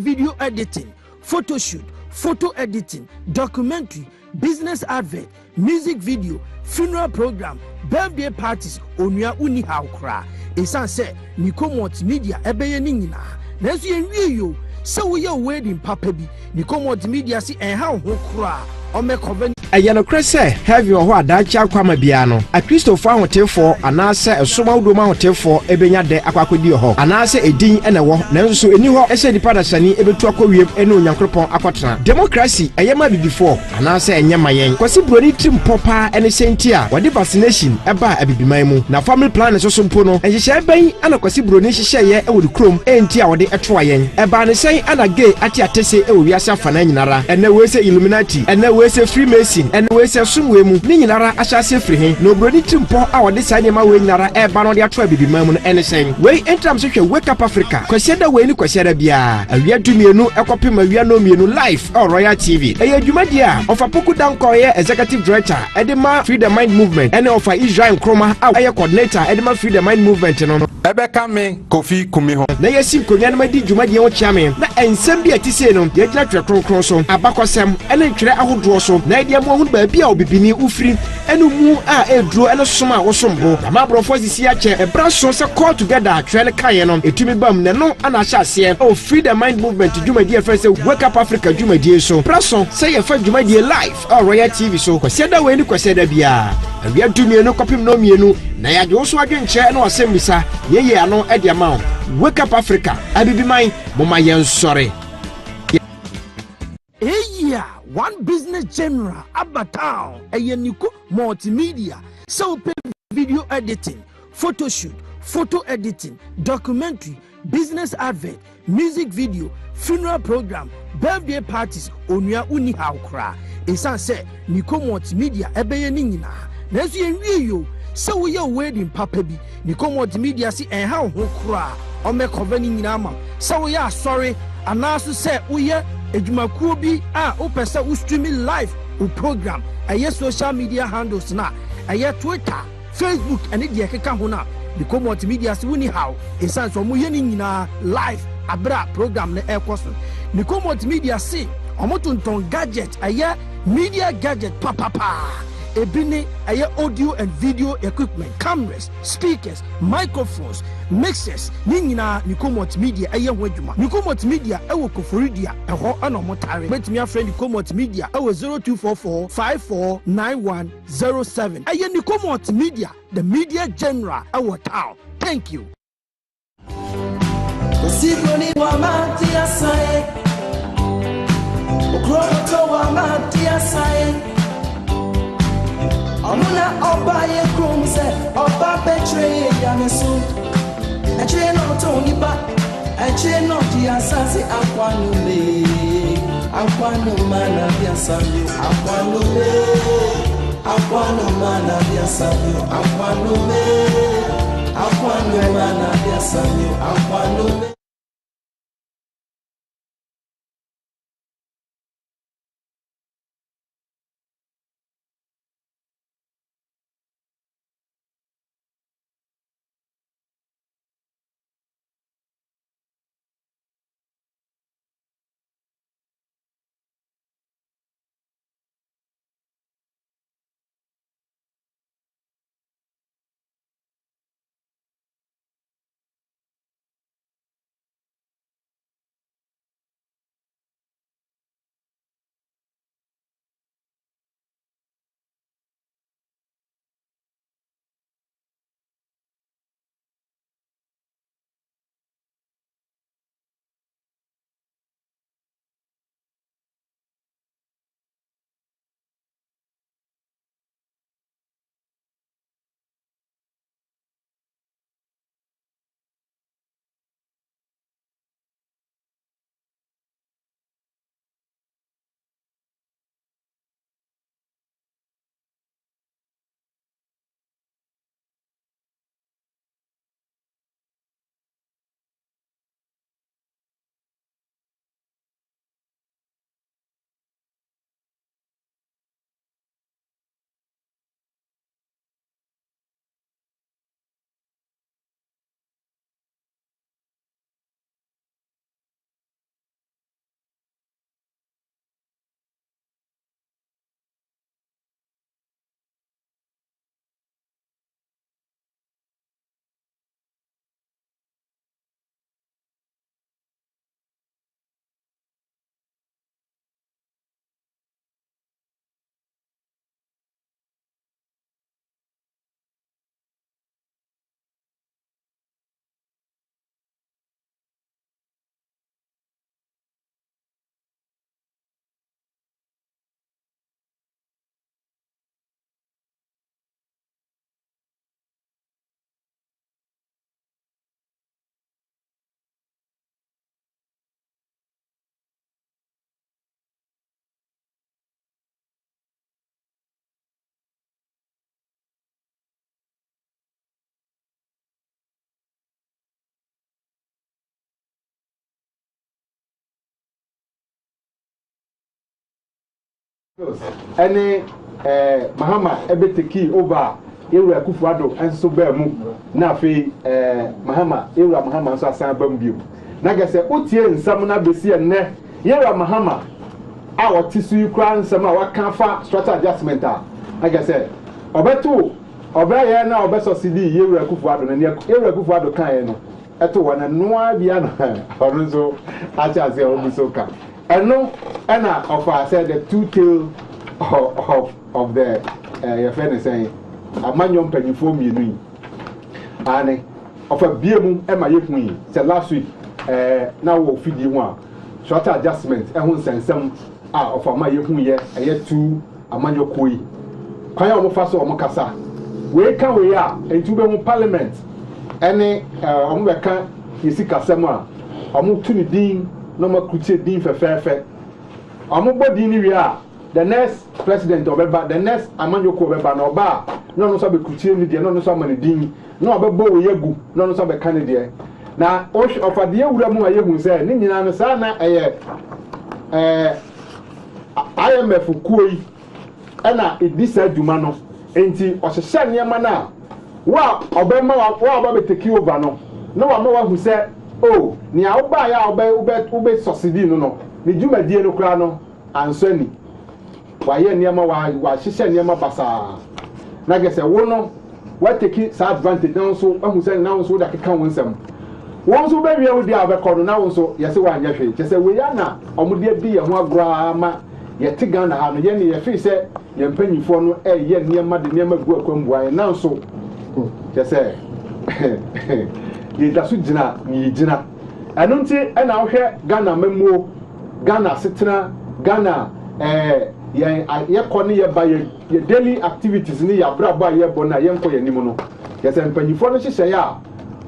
video editing, photo shoot, photo editing, documentary, business advert, music video, funeral program, birthday parties, onua uni haukra. Esan se Nico multimedia ebeye ni nyina. Nanso yenwie yo, se wo ye wedding papa bi, Nico multimedia si enha ho kra. Ome coven Ayano krese heavy ho adachi akwama bia no a Christopher hotefo anase esoma wodoma hotefo ebenya de akwakodi ho anase edin ene wo nanso eni ho ehye dipa da sani ebetu akwiem ene onyankropon akwatena democracy eyema bibifo anase enyema yen kwasi broni trim popa ene sentia wode vaccination eba abibiman mu na family plan so mpo no ehye ben ana kwasi broni hye ye ewodi krom entia wode etoa yen eba ne sen ana gay ati atese ewo wiase afana nyinara ene we se illuminati ene we se freemason and we say sumwe mu ni nyinara ahyase firi he no broni timpo a wode sa nyema we nyinara e ba no de ato abibiman mu no ene sen we entram so hwe wake up africa kwasiada we ni kwasiada bia awia dumienu ekopem awia no mienu live on Royal TV eye dwumadi a ofa poku danko ye executive director edema freedom mind movement ene ofa Israel Nkrumah a eye coordinator edema freedom mind movement no ebeka me Kofi Kumi ho na yesim konwa na madi dwumadi ho chiame na ensem bia tise no ye gina twe kronkron so abakosem ene ntwere ahodo so na ide mo hu ba bia obibini ufiri enu mu a eduro ene soma wo sombo na mabrofo sisi ache ebra so se call together twele kaye no etumi bam ne no ana hyase o freedom mind movement dwumadi e se wake up africa dwumadi so praso se ye fa dwumadi live on Royal TV so kwasiada we ni kwasiada bia awia dumienu kopim no mienu na ya jo so adwenche na wasembisa ye ano e dia ma wake up africa abibiman moma yen sore one business general Abatown Nico multimedia so video editing, photo shoot, photo editing, documentary, business advert, music video, funeral program, birthday parties, onua uni haukra. Esan se Nico multimedia ebeye ni nyina. Nanso yenwie yo, se wo ye wedding papa bi, Nico multimedia si enha ho kra. Ome cover ni nyina ma. Se wo ye asori anaso se wo ye edwumakuo bi a opese wo streaming live o program aye social media handles na aye Twitter, Facebook ene de keka ho na Nico multimedia se woni how esan so mo ye ni nyina live abra program na ekoso Nico multimedia se omotonton gadget aye media gadget papa ebine aye audio and video equipment, cameras, speakers, microphones, mixers ni nyina Nico multimedia aye ho adwuma Nico multimedia ewo Koforidia eho ana motare betimi afrend Nico multimedia ewo 0244549107 aye Nico multimedia the media general ewo town. Thank you. Osiboni wa matia sai okroto wa matia sai Amuna oba ye krumse oba betray yamesu eche no toni ba eche no dia sase akwanu mana dia samu akwanu mana dia samu akwanu mana dia samu Any Mahama ebeteki over Ewura Kufuado enso ba mu na afi Mahama Ewura Mahama nso asan ba mu bio na gese otie nsam na besi enne Ewura Mahama a woti su yikra nsam a waka fa strategy adjustment a na gese obeto obaye na obesosidi Ewura Kufuado na Ewura Kufuado kan no eto wana noa bia na onzo acha se obusoka eno na offer said the two tail of the your friend is saying amanyom panyifo mienu yi ane offer biemu e ma yehu yi say last week na wo fidi ho a short adjustment e ho nsensem a offer ma yehu ye eye two amanyoko yi kwan ya omo fa so omo kasa we kan we a entu be mu parliament ene omo be kan yesi kasem a omo tu ni din no ma kutie din fefefe omo bodi ni wi a the next president obeba the next amanyoko obeba na oba no no so be kutie ni de no no so amani din no obebo wo yegu no no so be kan de na of de ewura mu ayehu se ni nyina no sa na eye IMF kuoi na edisa aduma no enti ohyehyɛ niema na wa obema wa oba beteki over no na wa ma wa hu se oh ni a oba ya obe sosidi no ni dwumadie no kra no ansani waye niema wa hyehyɛ niema basa na gese wo no wa take sa advantage na so ahu se na so da keka wonsam won so be wi awudi abekɔ no na won so yese wa anya hwe kyese we ya na omode bi ye ho agora ma ye te Ghana ha no ye ne ye fi se ye mpanyifo no ye niema de niema gu akwambua na so kyese ye da so gina ni gina eno nti na wohwe Ghana memuo Ghana setena Ghana ye kɔ ne ye ba ye daily activities ni ya brabo ye bo na ye nkɔ ye nimu no kyese mpanyifo no hyehyɛ ya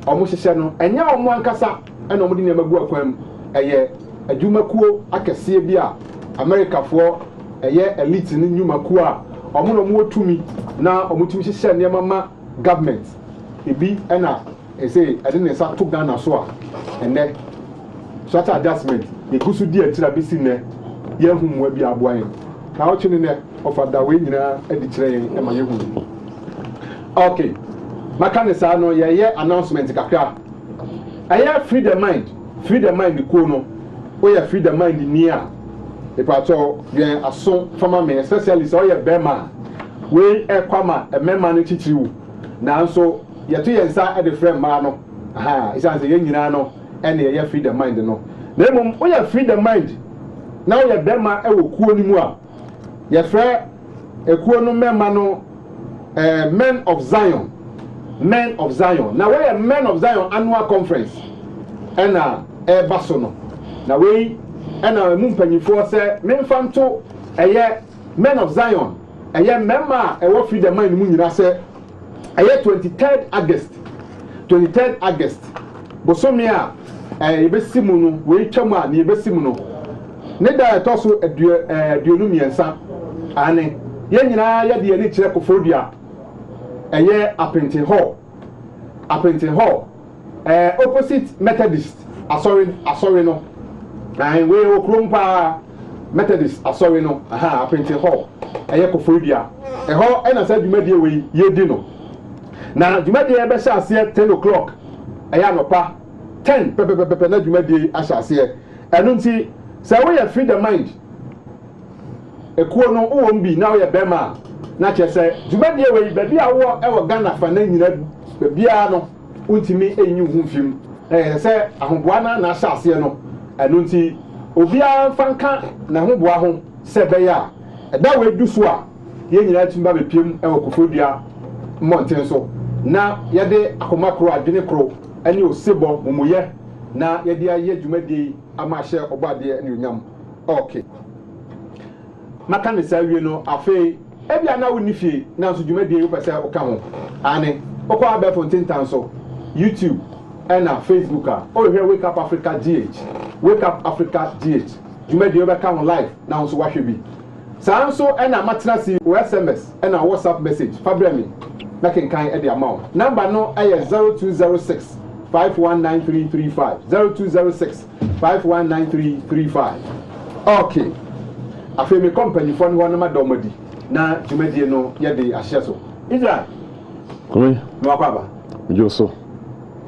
omo hyehyɛ no enya omo ankasa na omo de niema gu akwam eye adwumakuo akɛse bi a America for elite ni nyumakuo a omo no mo tumi na omo tumi hyehyɛ niema ma government ebi na say ade ne sa to Ghana so a ene short adjustment ye gusu di atira bi sinne ye hu mo bi aboan na o chini ne ofada we nyina adi kire yen e ma ye hu okay maka ne sa no ye announcement kakra aye free the mind ko no o ye free the mind ni a e pato ye aso fama me especially so ye bema we e kwama e mema no chichiriwu na nso ye to ye nsa e de frame ma no aha isan se ye nyina no e na ye free the mind no na mum o ye free the mind na o ye bema e wo kuo ni mu a ye frɛ ekuo no mema no men of Zion na we men of Zion annual conference ena baso no na we ena mu mpanyifo se memfanto eye men of Zion eye mema e wo free the mind mu nyina se eye 23rd August bosomi a ebesimu no we twam a ne ebesimu no ne da etoso aduonu miensa ane ye nyina ye de ani kire kofodua eye Apprentice Hall opposite Methodist asori no na we okrompa Methodist asori no aha Apprentice Hall eye kofodua ho na sa dwumadie we ye di no na dwumadie be sha ase 10 o'clock eye anopa 10 pepe na dwumadie a sha ase eno nti say we free the mind ekuo no wo mbi na wo ye bema na chese dwumadie we ba bia wo e wo Ghana fa na nyina ba bia no untimi enyi hu fim say ahoboa na sha ase no eno nti obia fanka na hoboa ho se be ya da we du so a ye nyina tumba be piem e wo kofodua monten so na ye de akomakro adwene kro ani osebo momoye na ye de aye dwumadie ama hye obade ne onyam okay maka ne sa wie no afi ebia na woni fie na so dwumadie wo pese o ka ho ane okwa abe fontin tan so YouTube and Facebook o here Wake Up Africa GH dwumadie be ka ho live na so wahwe bi sa so na matena si SMS and WhatsApp message fabremi na kenkan e de amount number no aye 0206 519335 0206 519335 okay afei me company fo no ma domadi na dwumadie no ye de ahye so Israel Kumi no akwa Joso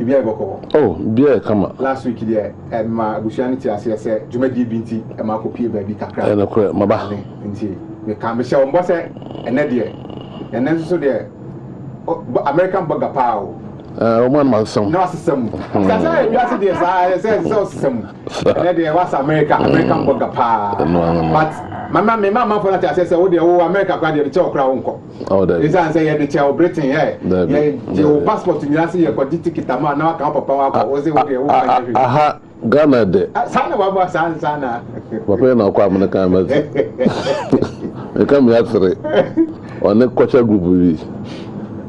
Ibia iboko oh bia kama last week there ma abusuani ti ase se dwumadie bi nti e ma kopie ba bi kakra na kure maba nti me ka me hye mbo se ene de ene so de American burger power woman ma sam no asem sasa e biase de sa se asem ene de was American burger power but mama for that say wo de wo America kwa de che okra wo nko oh that is say ye de che Britain ye your passport nyina say ye ko ticket ma na ka papa wa ko wo say wo de wo aha Ghana de sana baba sana papa na kwa amana kan ma e kam ya tsere one kwacha group bi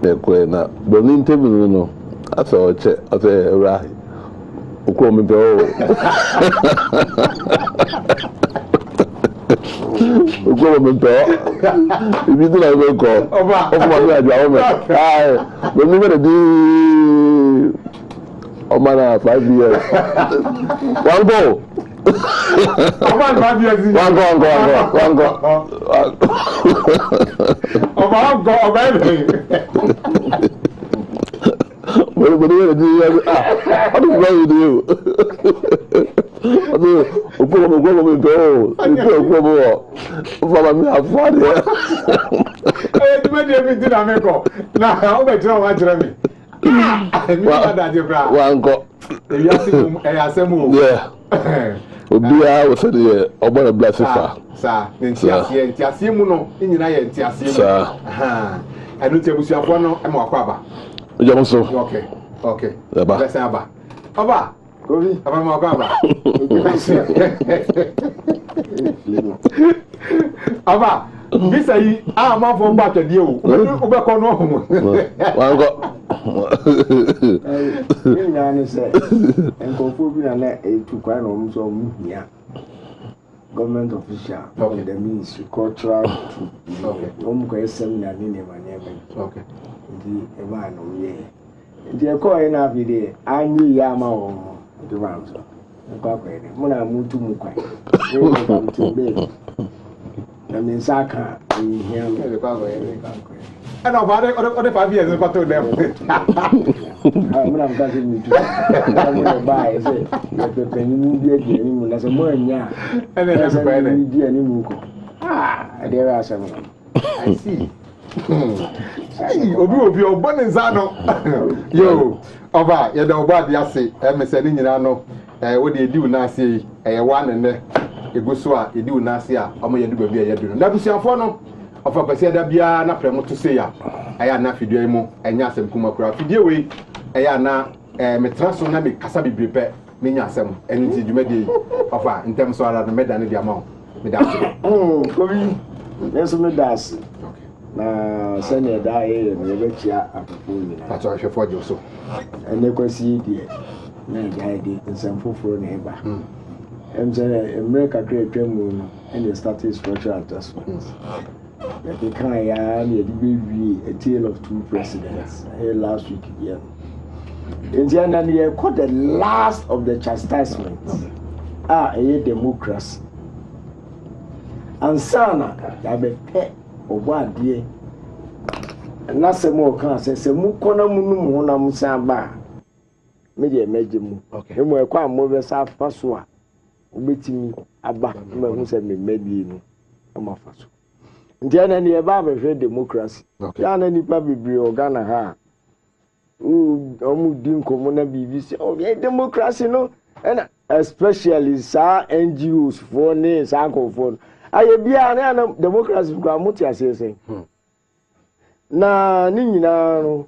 e ko na bo ni interview no asa o che asa ra okwo me be o okwo me be ibi do na go ko oba mi ajo me ai bo ni me di o mana 5 years one go Oba 5 years one go oba But you do I don't know you do. I do go for me have fun. Eh you made everything I make up. Now o be try wa try me. Me that dey bra. One go. E ya asemu. Yeah. Obia wo say the obo bless fa. Sa ntiasie mu no nyina ye ntiasie mu. Sa. Anu tebusuafo no e ma akwa ba. Jamoso. Okay. Aba. Let's aba. Aba. Kobi. Aba ma aba. Aba. Bisa yi a ma fo mba twede o. Wo be ko no ho. Wango. Ni nyane se. Enkofo bi na etu kwa na omu so omu hia. Government official from the ministry cultural okay omu ko seminar ni ne manyebe okay ndi e ba no ye ndi e ko na afide anyi ya ma wo ndi ram so ko ko ene mo na mutu mu kwa e ko mutu be na mi saka hia me e ko ene and of other 5 years ko to them mo na mka se mutu mo na ba e se e pe ni mu bi e ni mu na se mo anya ene na ba ene ni di ani mu ko there are some I see obi ogbon nza no yo oba ye da oba de ase me se ni nyina no wo de edi una ase e wa ne eguso a edi una ase a omo ye du ba bi ye du no na busiafo no ofa kwase da bia na premo to se ya aya na fidie mu enya asem kuma kura fidie we aya na me traso na me kasa bibrepe me nya asem eni ti dwumade ofa ntem so ara no me da ne dia ma me da kobi neso me das na sene da e me be chia apopo ni na pato ahwe fo jo so ene kwasi die na ga ide nsem foforo na eba emze America create mu no and started structural adjustment the kind ya na a tale of two presidents here last week yeah Indiana near called the last of the chastisements a democracy and sana ya be pe obo ade na se mo kan se mu kona mu nu mu na mu san ba me de meje mu e mo e kwa mo be sa faso a obetimi aba ma hu se me medie no ama faso Indiana near Baba democracy. Yana nipa bibiri Ghana ha. Omu din komuna BBC. Oh, yeah, democracy no. And especially sa NGOs for ne sa konfo. Aye bia na democracy kwa muti asese. Na ni nyina no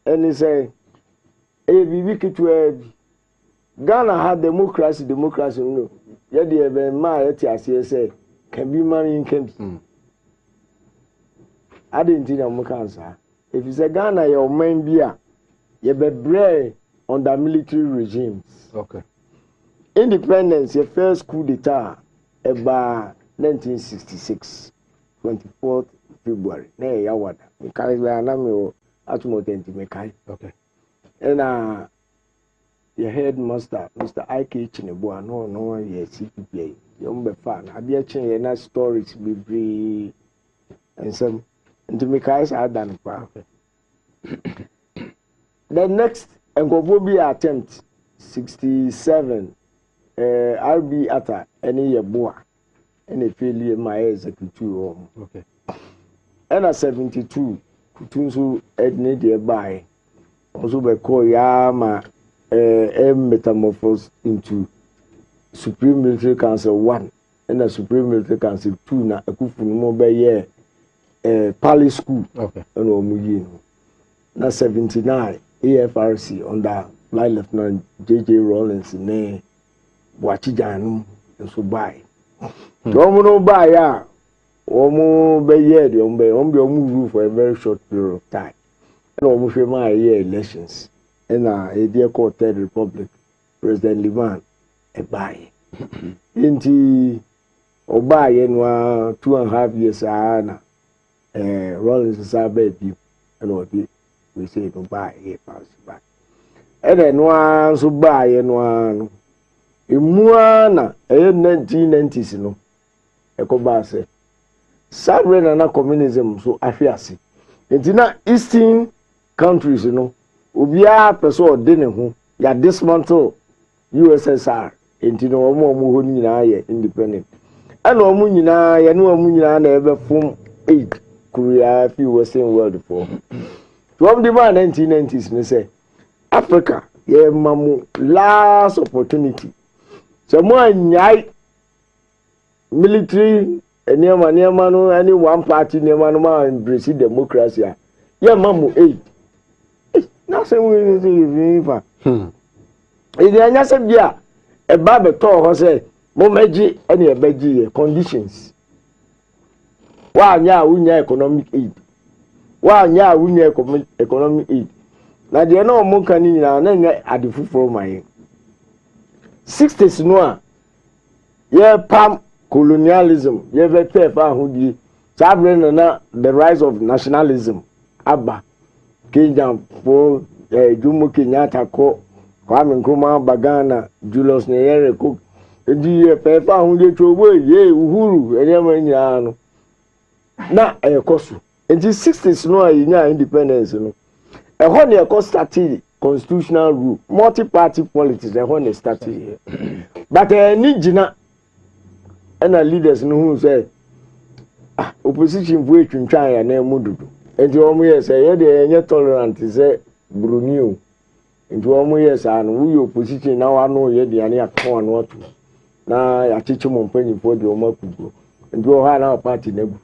eni say bibi kitwa bi. Ghana ha democracy no. Ye de ebe ma ye ti asese can be man can be. I didn't think I'm cancer. If it's a Ghana, your main beer, you be brave under military regimes. Okay. Independence, your first coup d'etat about 1966, 24th February. Nay, ya wada. Because we are not atmotenti mekai. Okay. And your headmaster, Mr. Ike Chinebua, no, yes, CPPA. yom be fan ade chen na stories bebree ensem nti me kai sa adan pa the next enkofo bi attempt 67 RB ata any ye boa any failure my executive okay and 72 kutunso edne de buy also be call ya ma metamorphose into Supreme Military Council 1 and the Supreme Military Council 2 na akufu no be ye Palace School okay and omuyi no na 79 AFRC under Flight Lieutenant JJ Rawlings ne Boachijanu so buy Omo no buy ya omo be ye de omo rule for a very short period of time and omo hwe ma ye elections and a dear called Third Republic President Liman e buy inti obaye no 2.5 years na Rawlings sabe bi and odi we say no buy e pass back and then no so buy no emua na 1990s no ekoba se sabre na communism so ahwease enti na eastern countries no obia person ode ne ho ya dismantle USSR enti no omo ho nyina ye independent ana omo nyina ye no omo nyina na ebe form 8 Korea fi western world for from the 1990s me say Africa ye mamu last opportunity so mo anyai military anyama no any one party anyama no ma embrace democracy ye mamu 8 na say we say fa Idi anya se bia e ba be to ho se mo meji ene e beji conditions wa anya unya economic aid wa anya unya economic aid na de na omo kan ni na nya adifufo man 60s no a ye pam colonialism ye be fa hudi sabre na the rise of nationalism aba Kenya for Jomo Kenyatta ko Kwame Nkrumah Bagana Julius Nyerere ko edi ye fa hudi chobo ye uhuru enema nyina no na ekosu enti 60s no a nya independence no ho ne eko started constitutional rule multi-party politics ho ne started here but ni gina and leaders no who say opposition vo etwintwan ya na emududu enti omo ye say ye de enye tolerant say brunio enti omo ye say no we opposition na wa no ye de ane akon no otu na ya chichi mo mpanyifo de omo akugro enti o ha na party na gu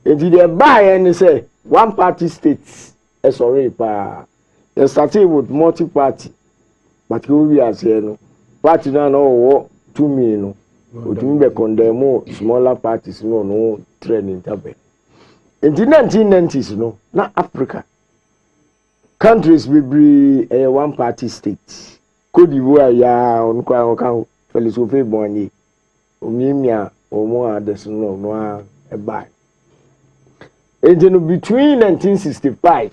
enti de buy any say one party states sorry pa they started with multi-party but we are saying no party na no 2 million no otumi be condemn smaller parties no training tabe in the 1990s no na Africa countries be one party states Cote d'Ivoire ya onko kan philosophy bonye omimia omo ades no e buy and then between 1965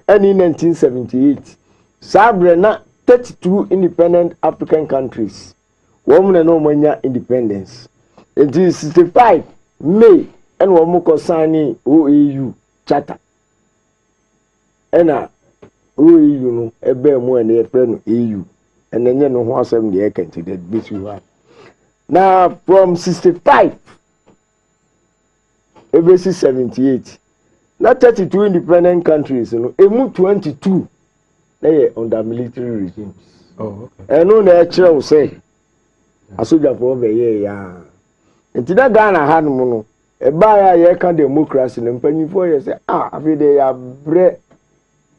and in 1978 sabre na 32 independent African countries women no manya independence in 65 May and womu ko signing OAU charter ena OAU no ebe mu ene e pre no EU and enye no ho asem de e kenti de bisu ha now from 65 ebe 78 na 32 independent countries no emu 22 they under military regimes. Oh, okay. Eno na ekire say asoja for be ye ya. Enti da Ghana ha no no e ba ya ye ka democracy no mpanyifo ye say abi de ya bre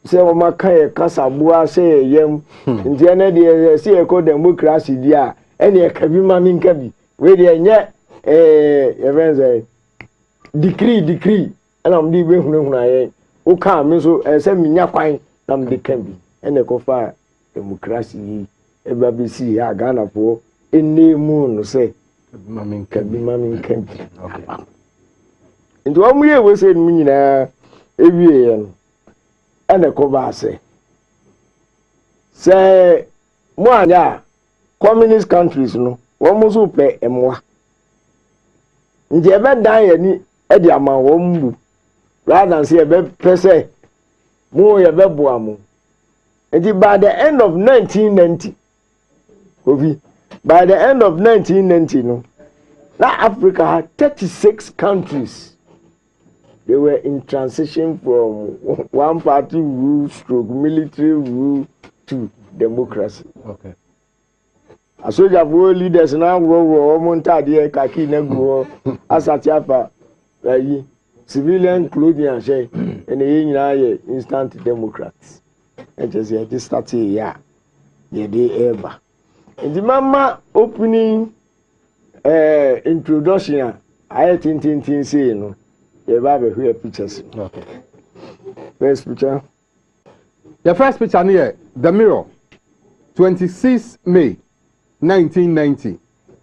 say o maka ye kasabua say yem enti ene de say e ko democracy dia ene e ka bi ma min ka bi we de nye even say decree ana mdi be hunu aye o ka me so say minya kwan na mdi kan bi ene ko fa democracy yi e ba bi si ya Ghana fo ene mu no say mamin kan bi okay ndo amu ye we say mu nyina ewie ye no ene ko ba say mo anya communist countries no wo mo so pe emwa nti ebe dan ye ni e di ama wo mbu rather than say ebe pese mo ye be bo amu nti by the end of 1990 by the end of 1990 no now Africa had 36 countries. They were in transition from one party rule stroke military rule to democracy. Okay. A soldier for leaders now go montade kaki na go asatiafa civilian clothing and say and ye instant democrats. And just here this start here ye dey ever. And the mama opening introduction I tin say you know you have a pictures. Okay. First picture. The first picture here, The Mirror, 26 May 1990.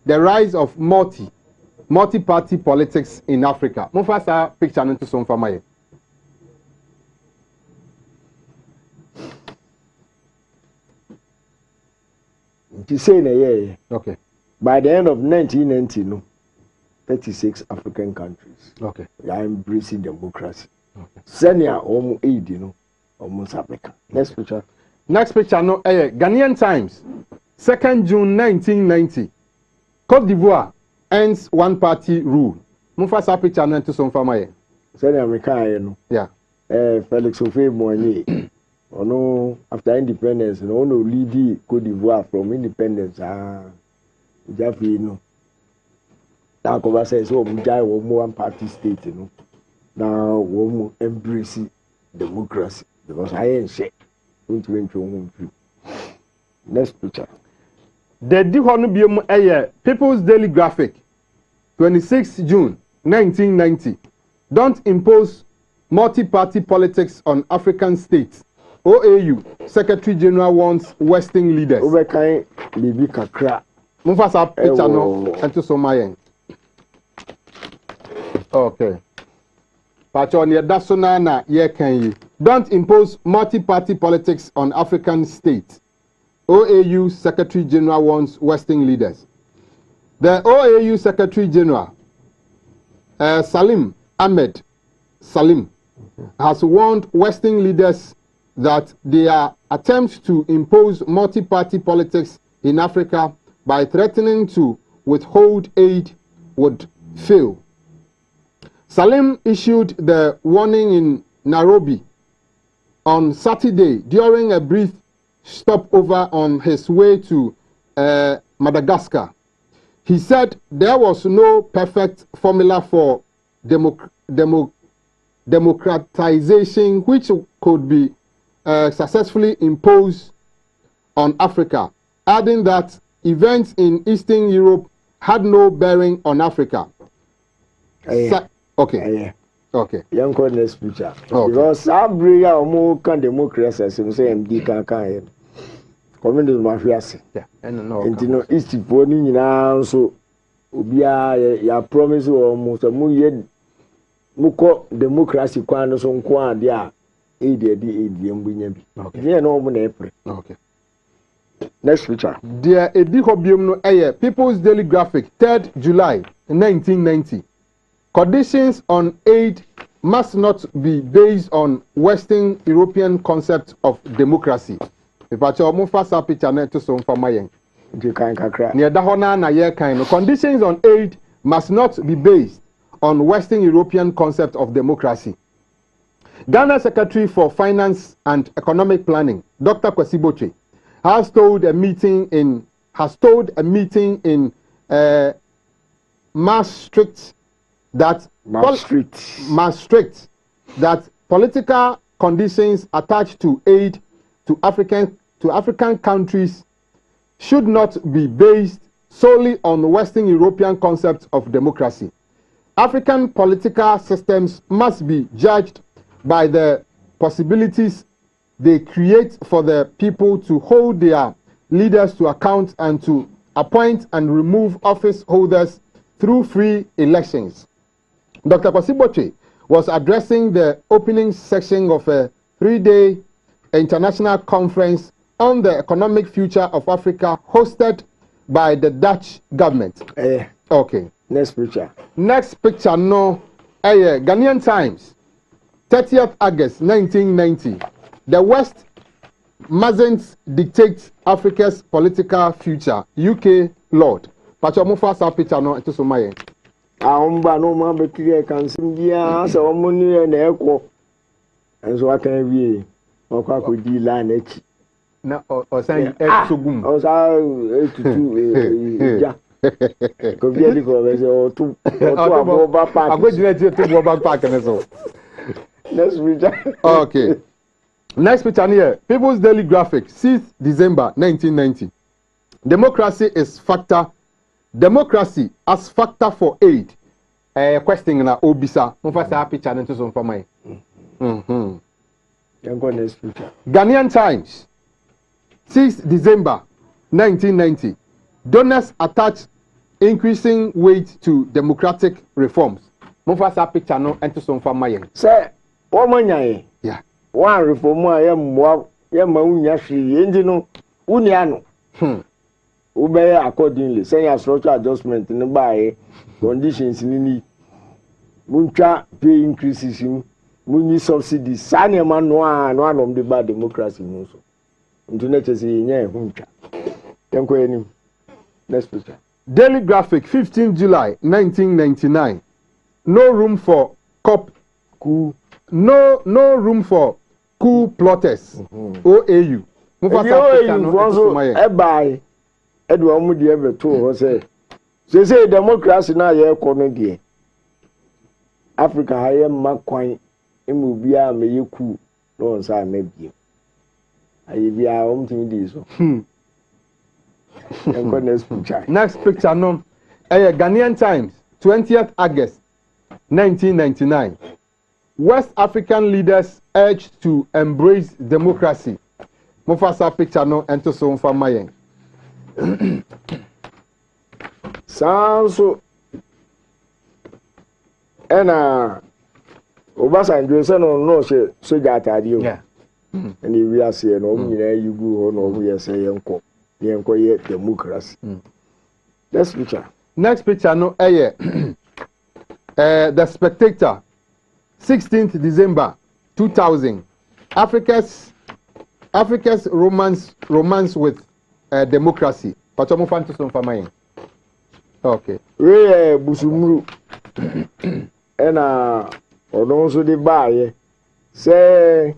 The rise of multi-party politics in Africa. Mo fa sa picture into some famaye. You say na yeah. Okay. By the end of 1990 no 36 African countries. Okay. They are embracing democracy. Okay. Senior omu aid no almost Africa. Next picture. Next picture no Ghanaian Times, 2nd June 1990. Côte d'Ivoire ends one-party rule. Mo fa sa picture no into some famaye. Senior America no. Yeah. Felix Houphouët-Boigny. Ono after independence no ono lead Côte d'Ivoire from independence Jafi no. Now come say so we jai one party state no. Now we embrace democracy because I ain't shit. Next picture. The Dihonu Biom People's Daily Graphic, 26 June 1990. Don't impose multi-party politics on African states. OAU Secretary General wants Western leaders. Obekai Libi Kakra. Mufasa picture no ento so mayen. Okay. Pacho ne da so na ye kan yi. Don't impose multi-party politics on African states. OAU Secretary General wants Western leaders. The OAU Secretary General, Salim Ahmed Salim, has warned Western leaders that their attempts to impose multi-party politics in Africa by threatening to withhold aid would fail. Salim issued the warning in Nairobi on Saturday during a brief stopover on his way to Madagascar. He said there was no perfect formula for democratization which could be successfully imposed on Africa, adding that events in Eastern Europe had no bearing on Africa. Okay. Okay. Young next picture. Okay. Because Abria omo kan democracy say MD kan communist mafia se. Yeah. No. No East for ni nyina so obia ya promise omo so mu ye muko democracy kwan no so nko ade a edi mbunya bi. Okay. Yeah no omo na epre. Okay. Next picture. There edi hobium no People's Daily Graphic, 3rd July 1990. Conditions on aid must not be based on Western European concept of democracy. Conditions on aid must not be based on Western European concept of democracy. Ghana Secretary for Finance and Economic Planning, Dr. Kwesi Boche, has told a meeting in Maastricht that political conditions attached to aid to African countries should not be based solely on Western European concepts of democracy. African political systems must be judged by the possibilities they create for the people to hold their leaders to account and to appoint and remove office holders through free elections. Dr. Kwesi Boche was addressing the opening section of a 3-day international conference on the economic future of Africa hosted by the Dutch government. Okay. Next picture. Next picture no. Ghanaian Times, 30th August 1990. The West mustn't dictate Africa's political future. UK Lord. Pacho mo first picture no ento so maye. Ahomba no ma betire kan sim bia so mo ni na ekwo. Enso aka wie. Okwa akodi line echi. Na o san sogum. O sa etutu ja. Ko bia di ko be o tu aboba park. Agojire ti to aboba park ne so. Next picture. Okay. Next picture here. People's Daily Graphic, 6th December 1990. Democracy as factor for aid. Question na obisa. Mo fa sa picture nto so for my. Next picture. Ghanaian Times, 6th December 1990. Donors attach increasing weight to democratic reforms. Mo fa sa picture no nto so for my. Say, what man yeah. One reform ya maunya hwe endi no unia no ubeye accordingly say your structural adjustment no bae conditions ni muntwa pay increases munyi subsidies sane ma no anom de ba democracy no so internet say nya ehuntwa tenko enim. Next picture. Daily Graphic, 15 July 1999. No room for coup plotters. OAU. Bye. Edward Moody ever told us say democracy na ye kono die. Africa haye makwan emu bia me yeku no nsa na biem. Aye bia omtimi di so. Next picture no. Ghanaian Times, 20th August 1999. West African leaders urged to embrace democracy. Mufasa picture no ento so mfa mayen. Sanso ena Obasanjo se no se soja atade o. Yeah. Eni wi ase no omu nyina yugu ho no omu yese yenko ye democracy. Next picture. Next picture no The Spectator, 16th December 2000. Africa's romance with democracy. Pachomo fantasy for mine. Okay. We busumuru ena odon so de baye say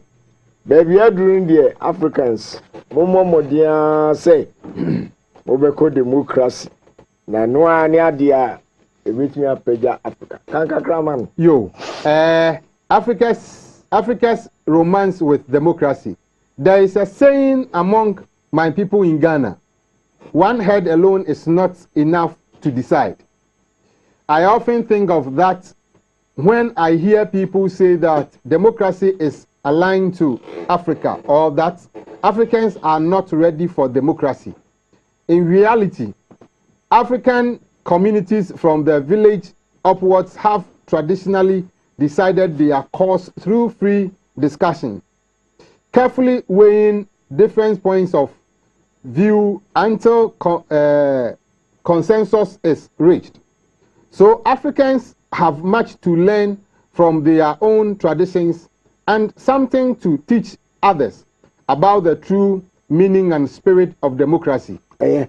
baby during the Africans momo dia say obeko democracy na no ani adia ebetimi apeja Africa kanka kraman yo Africa's romance with democracy. There is a saying among my people in Ghana, one head alone is not enough to decide. I often think of that when I hear people say that democracy is aligned to Africa or that Africans are not ready for democracy. In reality, African communities from the village upwards have traditionally decided their course through free discussion, carefully weighing different points of view until consensus is reached. So Africans have much to learn from their own traditions and something to teach others about the true meaning and spirit of democracy. Okay.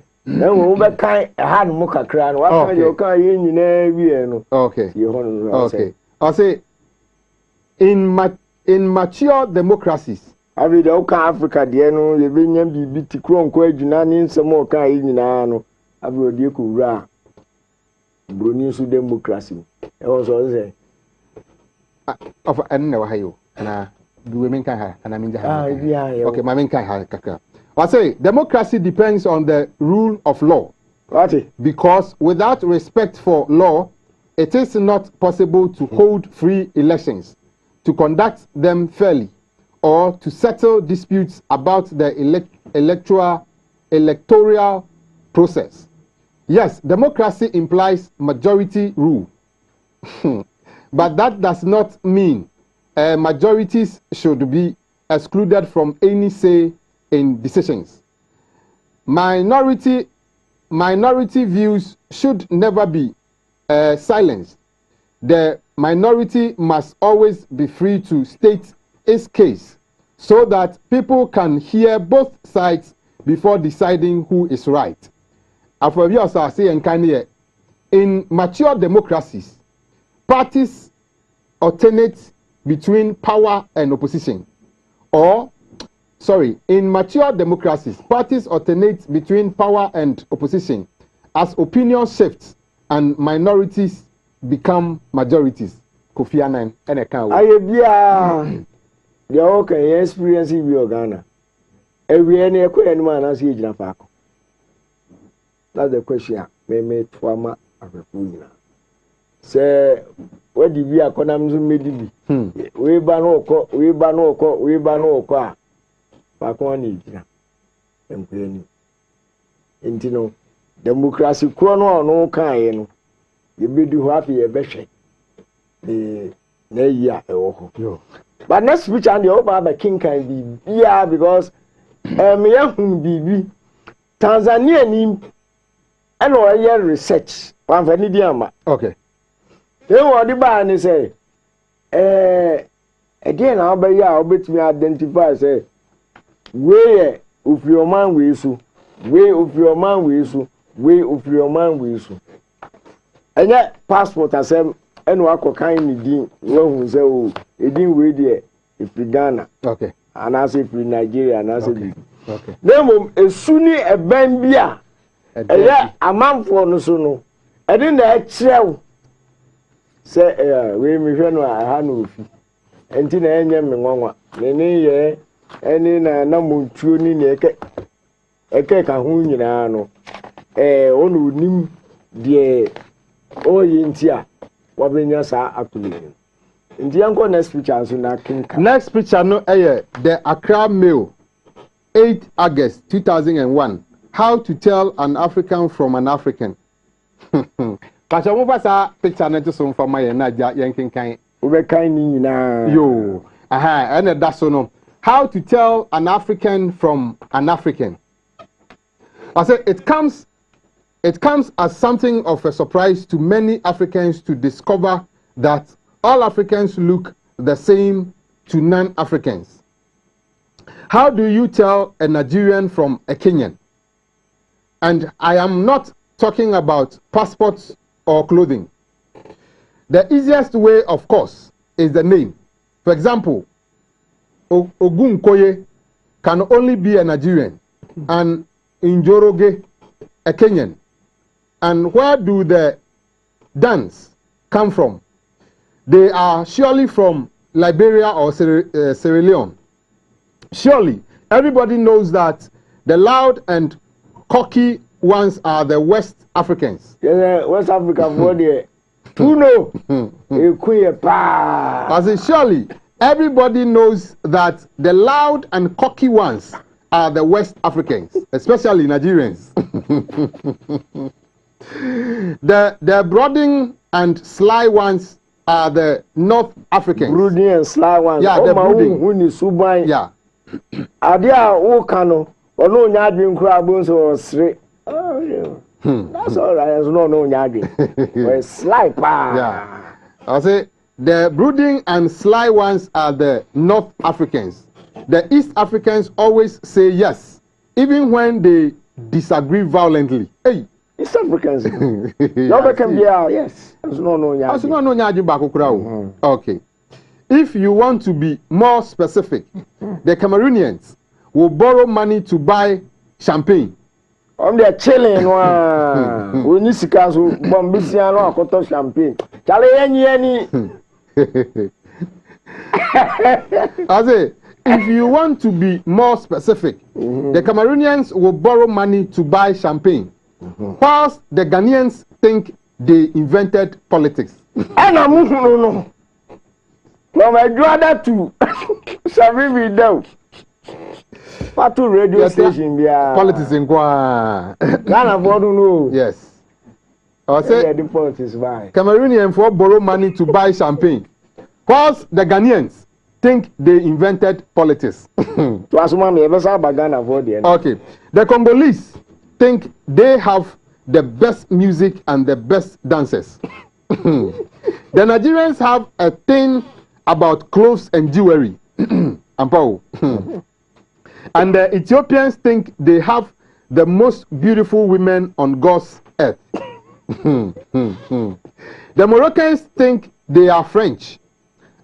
Okay. I say in mature democracies. I mean, the Africa, the no, the Benyan be tikron quajunan some more kind in ano. I will dear Kura Brunisu democracy. I also say of Ohio and the women can have, and I mean, okay, my men can have kaka. I say democracy depends on the rule of law. What? Because without respect for law, it is not possible to hold free elections, to conduct them fairly, or to settle disputes about the electoral process. Yes, democracy implies majority rule, but that does not mean majorities should be excluded from any say in decisions. Minority minority views should never be silenced. The minority must always be free to state its case so that people can hear both sides before deciding who is right. In mature democracies, parties alternate between power and opposition. In mature democracies, parties alternate between power and opposition as opinion shifts and minorities become majorities. Kofi Annan and a cow. I be the okay experience in Ghana. Every any man as he in Paco. That's the question. Me made former African. Say, what did we economize made be? We ban oko. Paco need ya. Intino democracy chrono no kind no. You be do happy a better. But next speech and the over king can be because BB Tanzania ni and all research one for Nidiama. Okay. Then what the ban say again I'll bet me identify say where of your man we so way of your man we so way of your man we so and yet passport as and wako kind din who say oh it didn't wait there if we Ghana. Okay. And I say free Nigeria and I say okay. Then a sunni a bambia a man for no sono. I didn't actually say we me no I had no fee. And tin enya me nwanwa. Nene ye eni na montuo ni na eke ka ho nyina no. Onu nim de oyintia wabenya sa atuli. Indianko next picture so na kinka. Next picture no the Accra Mail 8 August 2001. How to tell an African from an African. Kacha mo pasa picture na to so from my na yankinkan. Ube kan ni na. Yo. And that's so no. How to tell an African from an African. I said it comes as something of a surprise to many Africans to discover that all Africans look the same to non-Africans. How do you tell a Nigerian from a Kenyan? And I am not talking about passports or clothing. The easiest way, of course, is the name. For example, Ogunkoye can only be a Nigerian, and Njoroge a Kenyan. And where do the dance come from? They are surely from Liberia or Sierra Leone. Surely, everybody knows that the loud and cocky ones are the West Africans. Yeah, West Africa, who know? As in, surely, everybody knows that the loud and cocky ones are the West Africans, especially Nigerians. The brooding and sly ones are the North Africans. Brooding and sly ones. Yeah, the brooding. Yeah. Adia Okano, or no Yadrin crabs or straight. Oh, yeah. That's all right. There's no Yadrin. But sly. Yeah. I say the brooding and sly ones are the North Africans. The East Africans always say yes, even when they disagree violently. Hey. East Africans. Yes. Okay. If you want to be more specific, the Cameroonians will borrow money to buy champagne. They're chilling. We need to cancel Bombisiano or champagne. I say, if you want to be more specific, the Cameroonians will borrow money to buy champagne. Whilst the Ghanaians think they invented politics. And I'm no. From my brother to Sabi down. Patu radio station there. Politics in Kwa. Ghana no. Yes. I say the politics buy. Cameroonians for borrow money to buy champagne. Whilst the Ghanaians think they invented politics. Okay. The Congolese think they have the best music and the best dancers. The Nigerians have a thing about clothes and jewelry. And the Ethiopians think they have the most beautiful women on God's earth. The Moroccans think they are French,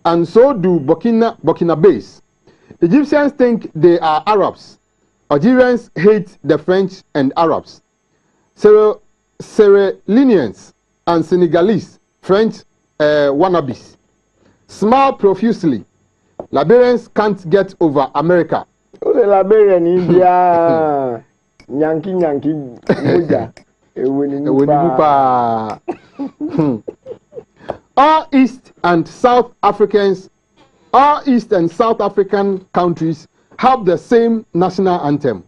and so do Burkinabes. Egyptians think they are Arabs. Algerians hate the French and Arabs. Sierra Leoneans and Senegalese, French wannabes, smile profusely. Liberians can't get over America. Liberian India, Yankee, Muja. All East and South African countries have the same national anthem,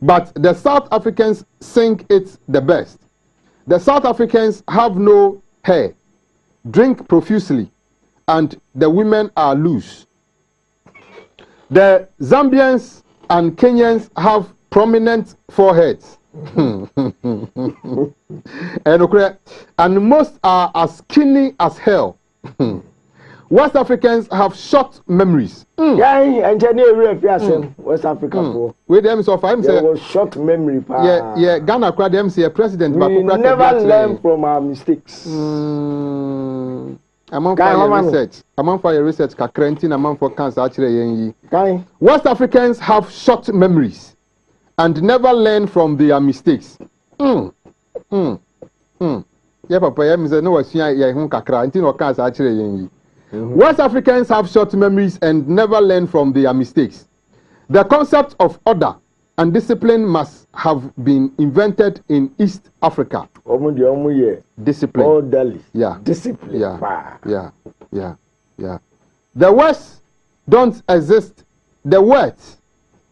but the South Africans sing it the best. The South Africans have no hair, drink profusely, and the women are loose. The Zambians and Kenyans have prominent foreheads. And most are as skinny as hell. West Africans have short memories. Yeah, engineer West Africa. With them so far, was short memory. Yeah, Ghana crowd them say president. We never learn from our mistakes. Among for research. Among for research, Kakrentin, among for cancer actually. West Africans have short memories and never learn from their mistakes. Yeah, Papa, yeah, Mr. No, yeah, Kakrentin or cancer actually. West Africans have short memories and never learn from their mistakes. The concept of order and discipline must have been invented in East Africa. Discipline. Orderly. Yeah. Discipline. Yeah. The words don't exist. The words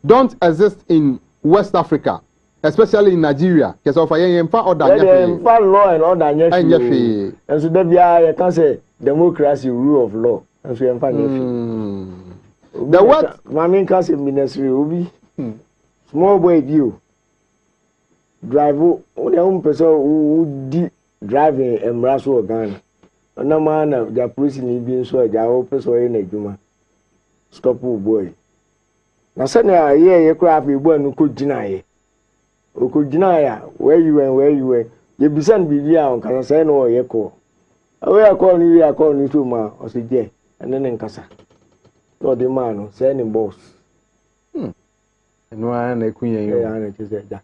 don't exist in West Africa, especially in Nigeria. Because of law and order. And so there can say democracy, rule of law. And so the word Mami can say ministry will be small boy view. Drive only person who driving and rash organ. No man of the prison being so the open so in a juma. Stop boy. Now suddenly you craft you born who could deny. Who could deny where you were. You be sent be on can say no echo. We are calling you to ma or say yeah, and then in Casa. No the man sending boss. And one a queen, and it is that.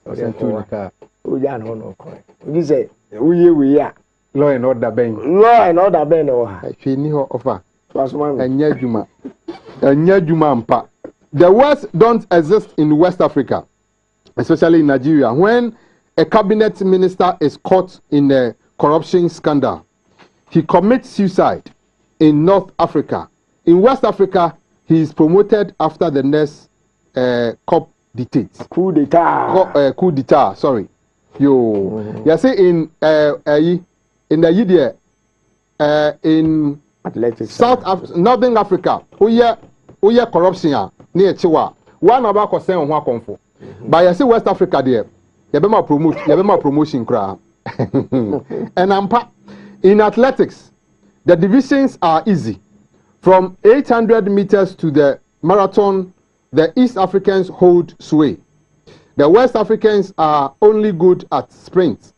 Or sent to the car. We are no coin. You say, we are. Law and order bang. Law and order bang. I feel no offer. And Yajuma. And Yajuma. The words don't exist in West Africa, especially in Nigeria. When a cabinet minister is caught in a corruption scandal, he commits suicide in North Africa. In West Africa, he is promoted after the next coup d'etat. Sorry. You see in the year in Northern Africa, we corruption near Chiwa. One about concern on one confo. But you see West Africa there, you be more promotion crowd. And in athletics, the divisions are easy. From 800 meters to the marathon, the East Africans hold sway. The West Africans are only good at sprints.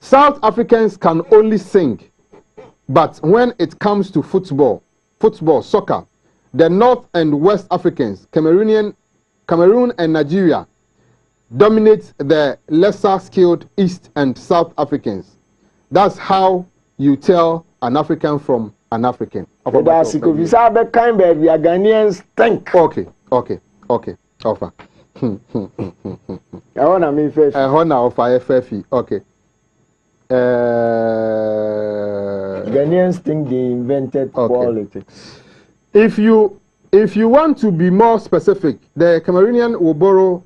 South Africans can only sing. But when it comes to football, soccer, the North and West Africans, Cameroon and Nigeria, dominate the lesser skilled East and South Africans. That's how you tell an African from an African. That's because we are the kind of Ghanaians think. Okay. Offer. I want to mean first. I want to offer FFE. Okay. Ghanaians think they invented politics. If you want to be more specific, the Cameroonian will borrow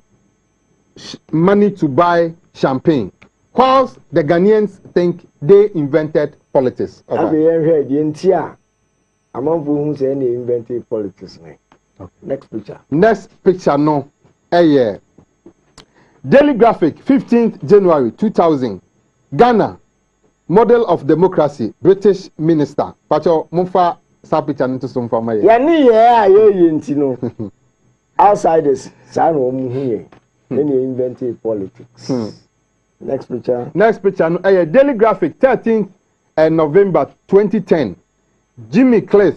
money to buy champagne, whilst the Ghanaians think they invented politics. They invented politics. Okay. Next picture. No. Daily Graphic, 15th January 2000. Ghana, model of democracy, British minister. Pacho, Mufa Sapicha into some for my. Yani ya yintino. Outsiders, san omu here. Then you invented politics. Next picture. Next picture. Daily Graphic, 13th November 2010. Jimmy Cliff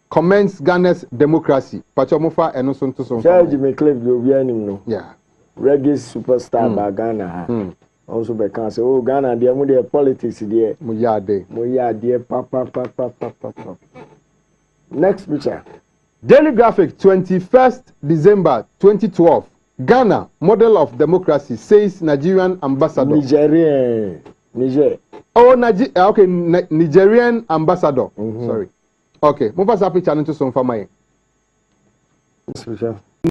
comments Ghana's democracy. Pacho Mufa and also to some. Jimmy Cliff, you'll be no. Yeah. Reggae superstar by Ghana. Also by cancer. Oh, Ghana, they are politics there. Muyade. Papa. Next picture. Daily Graphic, 21st December 2012. Ghana, model of democracy, says Nigerian ambassador. Niger. Oh, okay, Nigerian ambassador. Sorry. Okay, move us up channel to some family.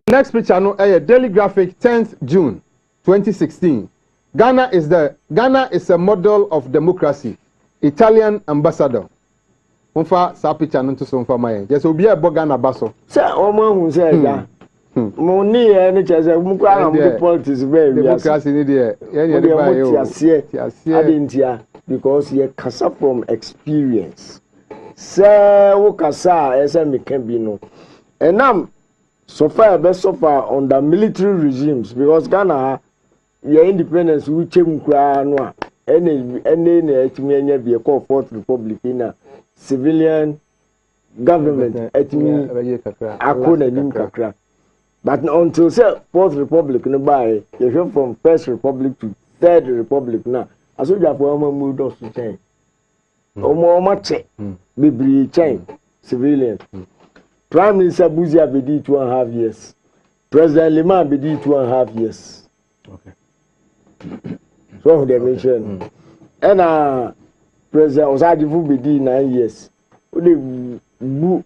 Next picture, Daily Graphic, 10th June 2016. Ghana is a model of democracy. Italian ambassador. Mufa sapi channel to some family. Yes, will be a Ghana basso. Sir, Omo who said that. Money and chase a politics very democracy in the because he kasa from experience. Sir, who kasa SM can be no. And now so far under military regimes because Ghana your independence we came no any etimi be called Fourth Republic in a civilian government etimi akona nim kakra. But until say Fourth Republic no buy you go from First Republic to Third Republic now as we have for move those to change omo che bibri change civilian. Prime Minister Buzia Bedi 2.5 years. President Lima Bedi 2.5 years. Okay. So they mention. And President Osadifu Bedi 9 years. Ode bu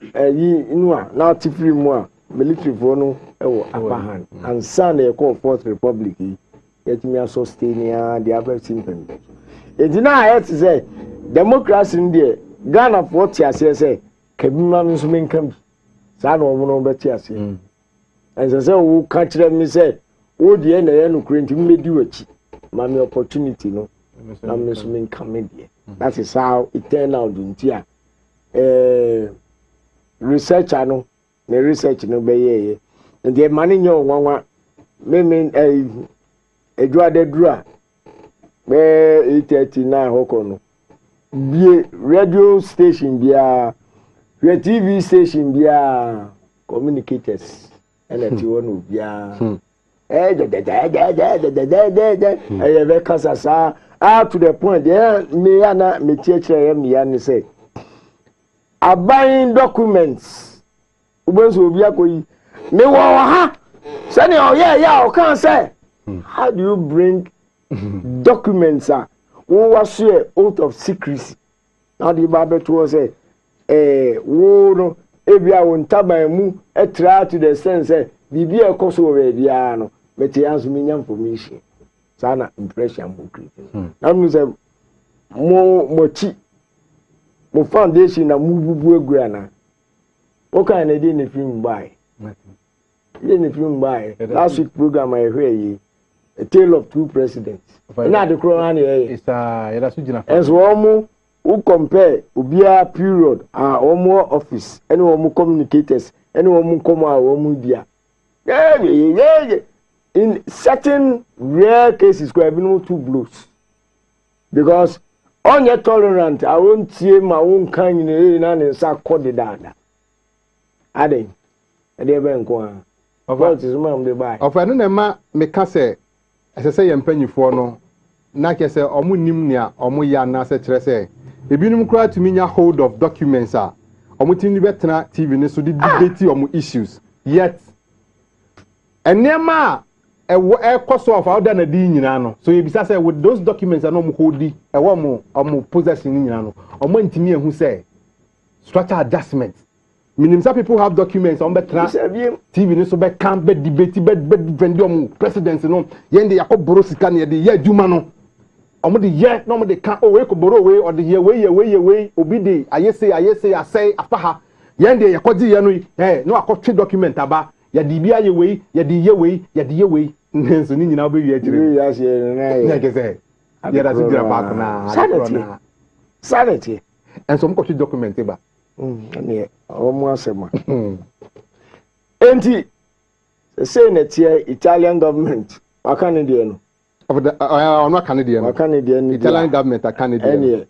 now tifri mo military for no ewo upper hand. And son they call Fourth Republic. Yet me sustain the other symptom. It now have to say democracy in there. Ghana for say Kabima means men come. San or no better. And so, who catch them, say, oh, the end of Ukraine to me do it. Mammy opportunity, no. I'm Miss Men coming here. That is how it turned out in Tia. Research, I know. The research, no, be and the money, no one, mean a draw the draw. Where 839 Hokono. Be radio station, be your TV station be communicators and that you want to be to the point there me teach me and say buying documents ubenso obi akoyi me wo ha say yeah can say how do you bring documents who was here oath of secrecy now the bible to say no ebia won taban mu etra to the sense bibi e koso we bia no meti anso menya information sana impression mo create na me say mo chi mo foundation na mu bubu egu ana o kan na dey na film buy last week program I hear yi A Tale of Two Presidents na the crown is yada su jina as wo who compare ubia period omo office any omo communicators any omo come omo dia in certain rare cases could have been two blows because on your tolerant I won't see my own kind in sa code dada ade e dey ben ko of is man dey buy of eno na ma me ka say say yempanyifo no na ke say omo nim nia omo ya na say kire say ebinum kura to nya hold of documents omutini betena TV ne so di debate omu issues yet enema koso of how na di nyina no so yebisa say with those documents no mu holdi omu possession nyina no omu ntimi ehu say structure adjustment minim some people have documents on betena TV ne so be can be debate be defend omu president no yende yakoboro sika ne de ye adwuma no omo de ye no mo de kan o we ko boro we o de ye we obi de ayese asay afaha ye de yakodi ye no no akotwe document aba ya de bia ye we ya de ye we nenso ni nyina obewi akire ya se na na ke say ya da si dira park na sanity and some country document ba ne omo asema enti say na tie Italian government akanide no of the on Canadian Italian government Canadian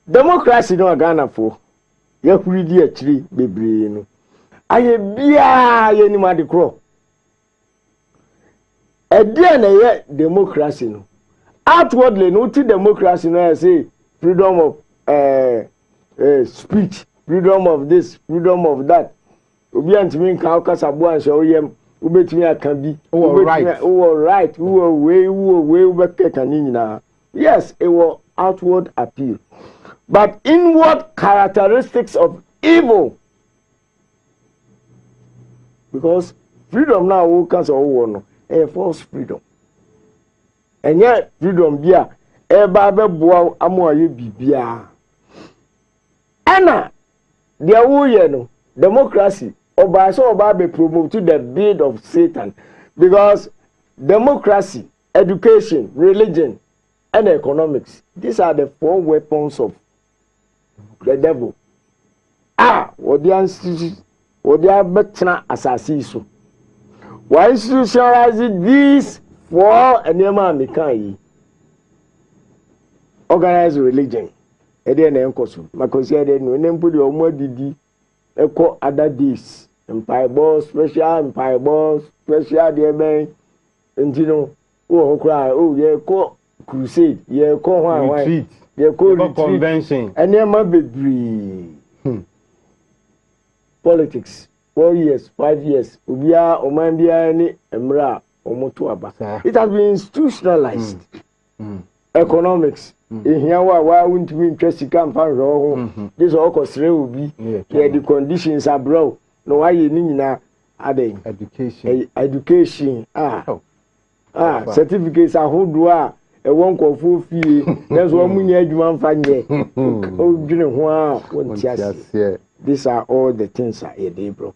democracy no Ghana for ya kuridi akiri bebre no aye bia ye ni ma de kro e dia na ye democracy no outwardly no ti democracy no I say freedom of speech, freedom of this, freedom of that. Obi antimi nka okasabo anse oyem ubetimi aka bi right way ubekeka ni nyina. Yes, it was outward appeal. But inward characteristics of evil. Because freedom now will cancel no a false freedom. And yet freedom bia e ba be boa amoaye bibia. Ana dia wo ye no democracy oba be promote to the bid of Satan, because democracy, education, religion and economics, these are the 4 weapons of the devil. What they betra asasi so why institutionalize these 4 enema mekai organize religion ede na enkoso makosi ede no nempu de omo didi eko other days empire boss special de ben entino o kra o ye ko crusade ye ko hwan ye ko convention enema bebri politics 4 years 5 years ubia oman bia ni emra omoto aba. It has been institutionalized. Economics ehia wa wuntimi interest camp ho this all kosre obi the conditions abroad no why ni nyina aden education certificates ahodo a e won kofo fie neso wa munya adwuma mfa nye o dwene ho a wonti ase. These are all the things are here, bro.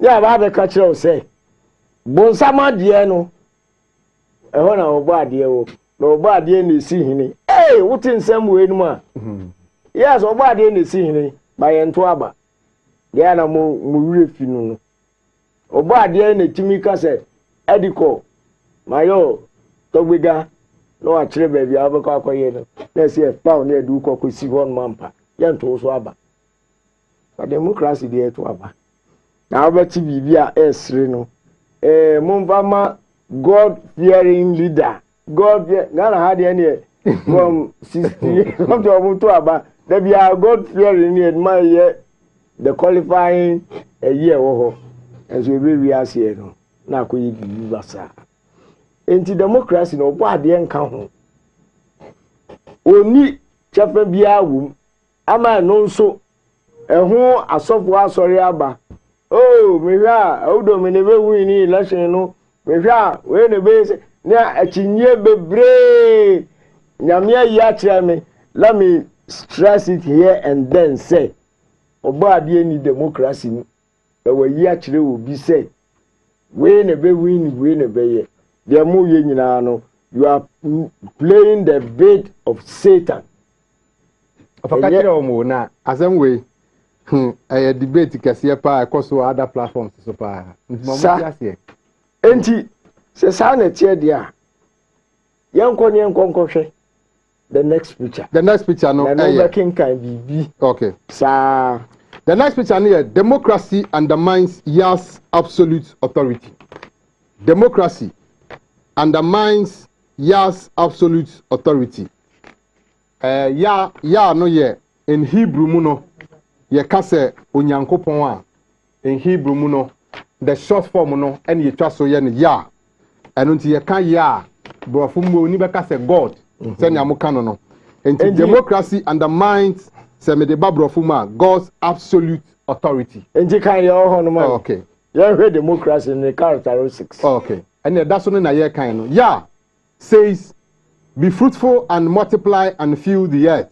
Yeah, ba be ka kire o say bonsama de no e ho na obo ade o na obo ade na esi hini wuti nsem we nu a yes obo ade na esi hini ba ye nto aba ya na mo wure fi nu obo ade na timi ka se ediko mayo togbega no a kire ba bia abekọ akoye no na se pa na edu ko si hon mampa ye nto so aba. But democracy dey to aba na obeti bibia esre no mumfama God fearing leader God Ghana had any from 60 come to aba there be a God fearing need my year the qualifying a year wo and so we are here no na ko yi basa enti democracy no bo ade nka ho oni chafa bia wum ama no nso ehu asofo asori aba mehwa odo me ne be win ni election no mehwa we ne be na achinye bebre nyamia ya kire me let me stress it here and then say oba ade ni democracy ni e wa yi akire obi say we ne be win we ne be ye de mo ye nyina no you are playing the bait of Satan. Afakakire omo na asem we a debate kase pa across other platforms so pa enti se sa na tie dia yankon hwe the next picture no okay sa the next picture here democracy undermines Yah's absolute authority. Democracy undermines Yah's absolute authority. Ya no ye in Hebrew muno ye kase onyankopon a in Hebrew muno the short form no and ye twa so ye ne ya eno nti ye kan ya brofo mu oni be kase God se nya mo kan no nti democracy undermines se me de brofo ma God's absolute authority. Nti kan ye ho no ma okay ye hwe democracy in the characteristics okay and that's no na ye kan no ya says be fruitful and multiply and fill the earth.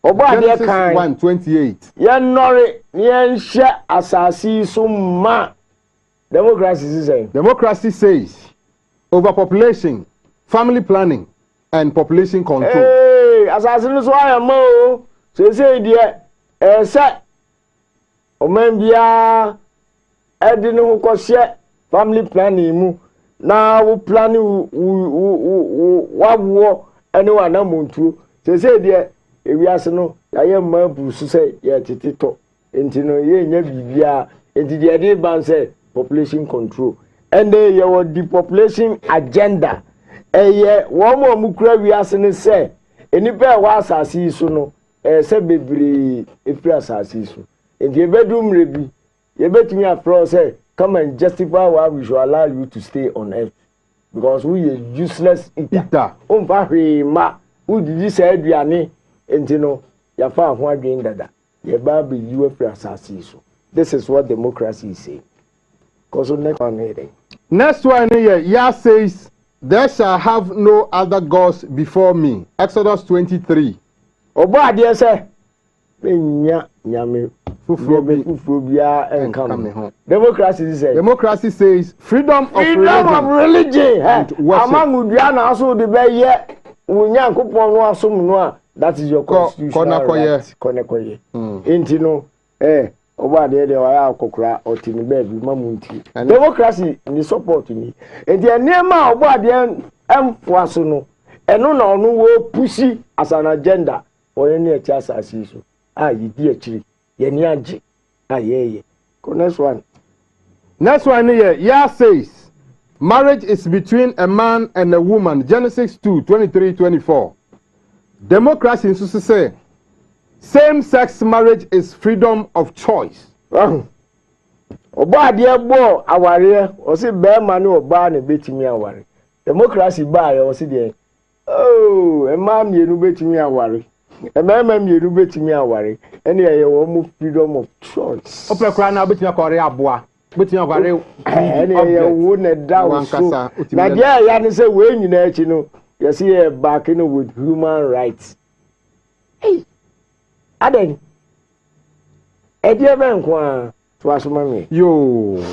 Genesis 1:28. Ye nore ye nhye asasi so ma democracy says overpopulation, family planning, and population control. Hey, assassin so I am mo. Say dear, say, o man bia, edin ho kwose family planning mu. Na wo planning wo anyone na muntu. Say dear, ewiase no, ya ma bu so say ye titito. Enti no ye nya bibia, enti de dey ban say population control. And they your depopulation agenda. Eye wo mo mukura wiase ne say enipa wa asase so no say bebre efri asase so. Enti ebedum rebi ye betumi afro say come and justify why we should allow you to stay on earth because we are useless eater. Umfa hwe ma udidi say aduane enti no ya fa ho adwen dada. Ye ba be you efri asase so. This is what democracy is saying. Cause next one here. Next one here, Yah says, "There shall have no other gods before me." Exodus 23. Obo ade say, "Nya nyame fufuro bia enkam." Democracy say. Democracy says freedom of religion. Among udua na aso de be ye unyankopon no asom no a that is your constitution. Konekoye. Enti no oba de waya akokura otimi baby mamunti democracy ni support ni enti enema oba de emfoaso no eno na onu wo pushi as an agenda oye ni echi asasi so yidi achiri ye ni age ayeye next one here Yah says marriage is between a man and a woman. Genesis 2:23-24. Democracy nso say same-sex marriage is freedom of choice. Oba de bo aware o se be ma ne oba na betimi aware. Democracy ba ya o se de e ma mienu betimi aware. E ma mienu betimi aware. Ene ye wo mu freedom of choice. Opekura na betimi akore aboa. Betimi akore ene ye wo na da so. Na de ya ne se we nyina achi no. You see back in with human rights. Hey. Aden edi ebe nkwa to asoma me yo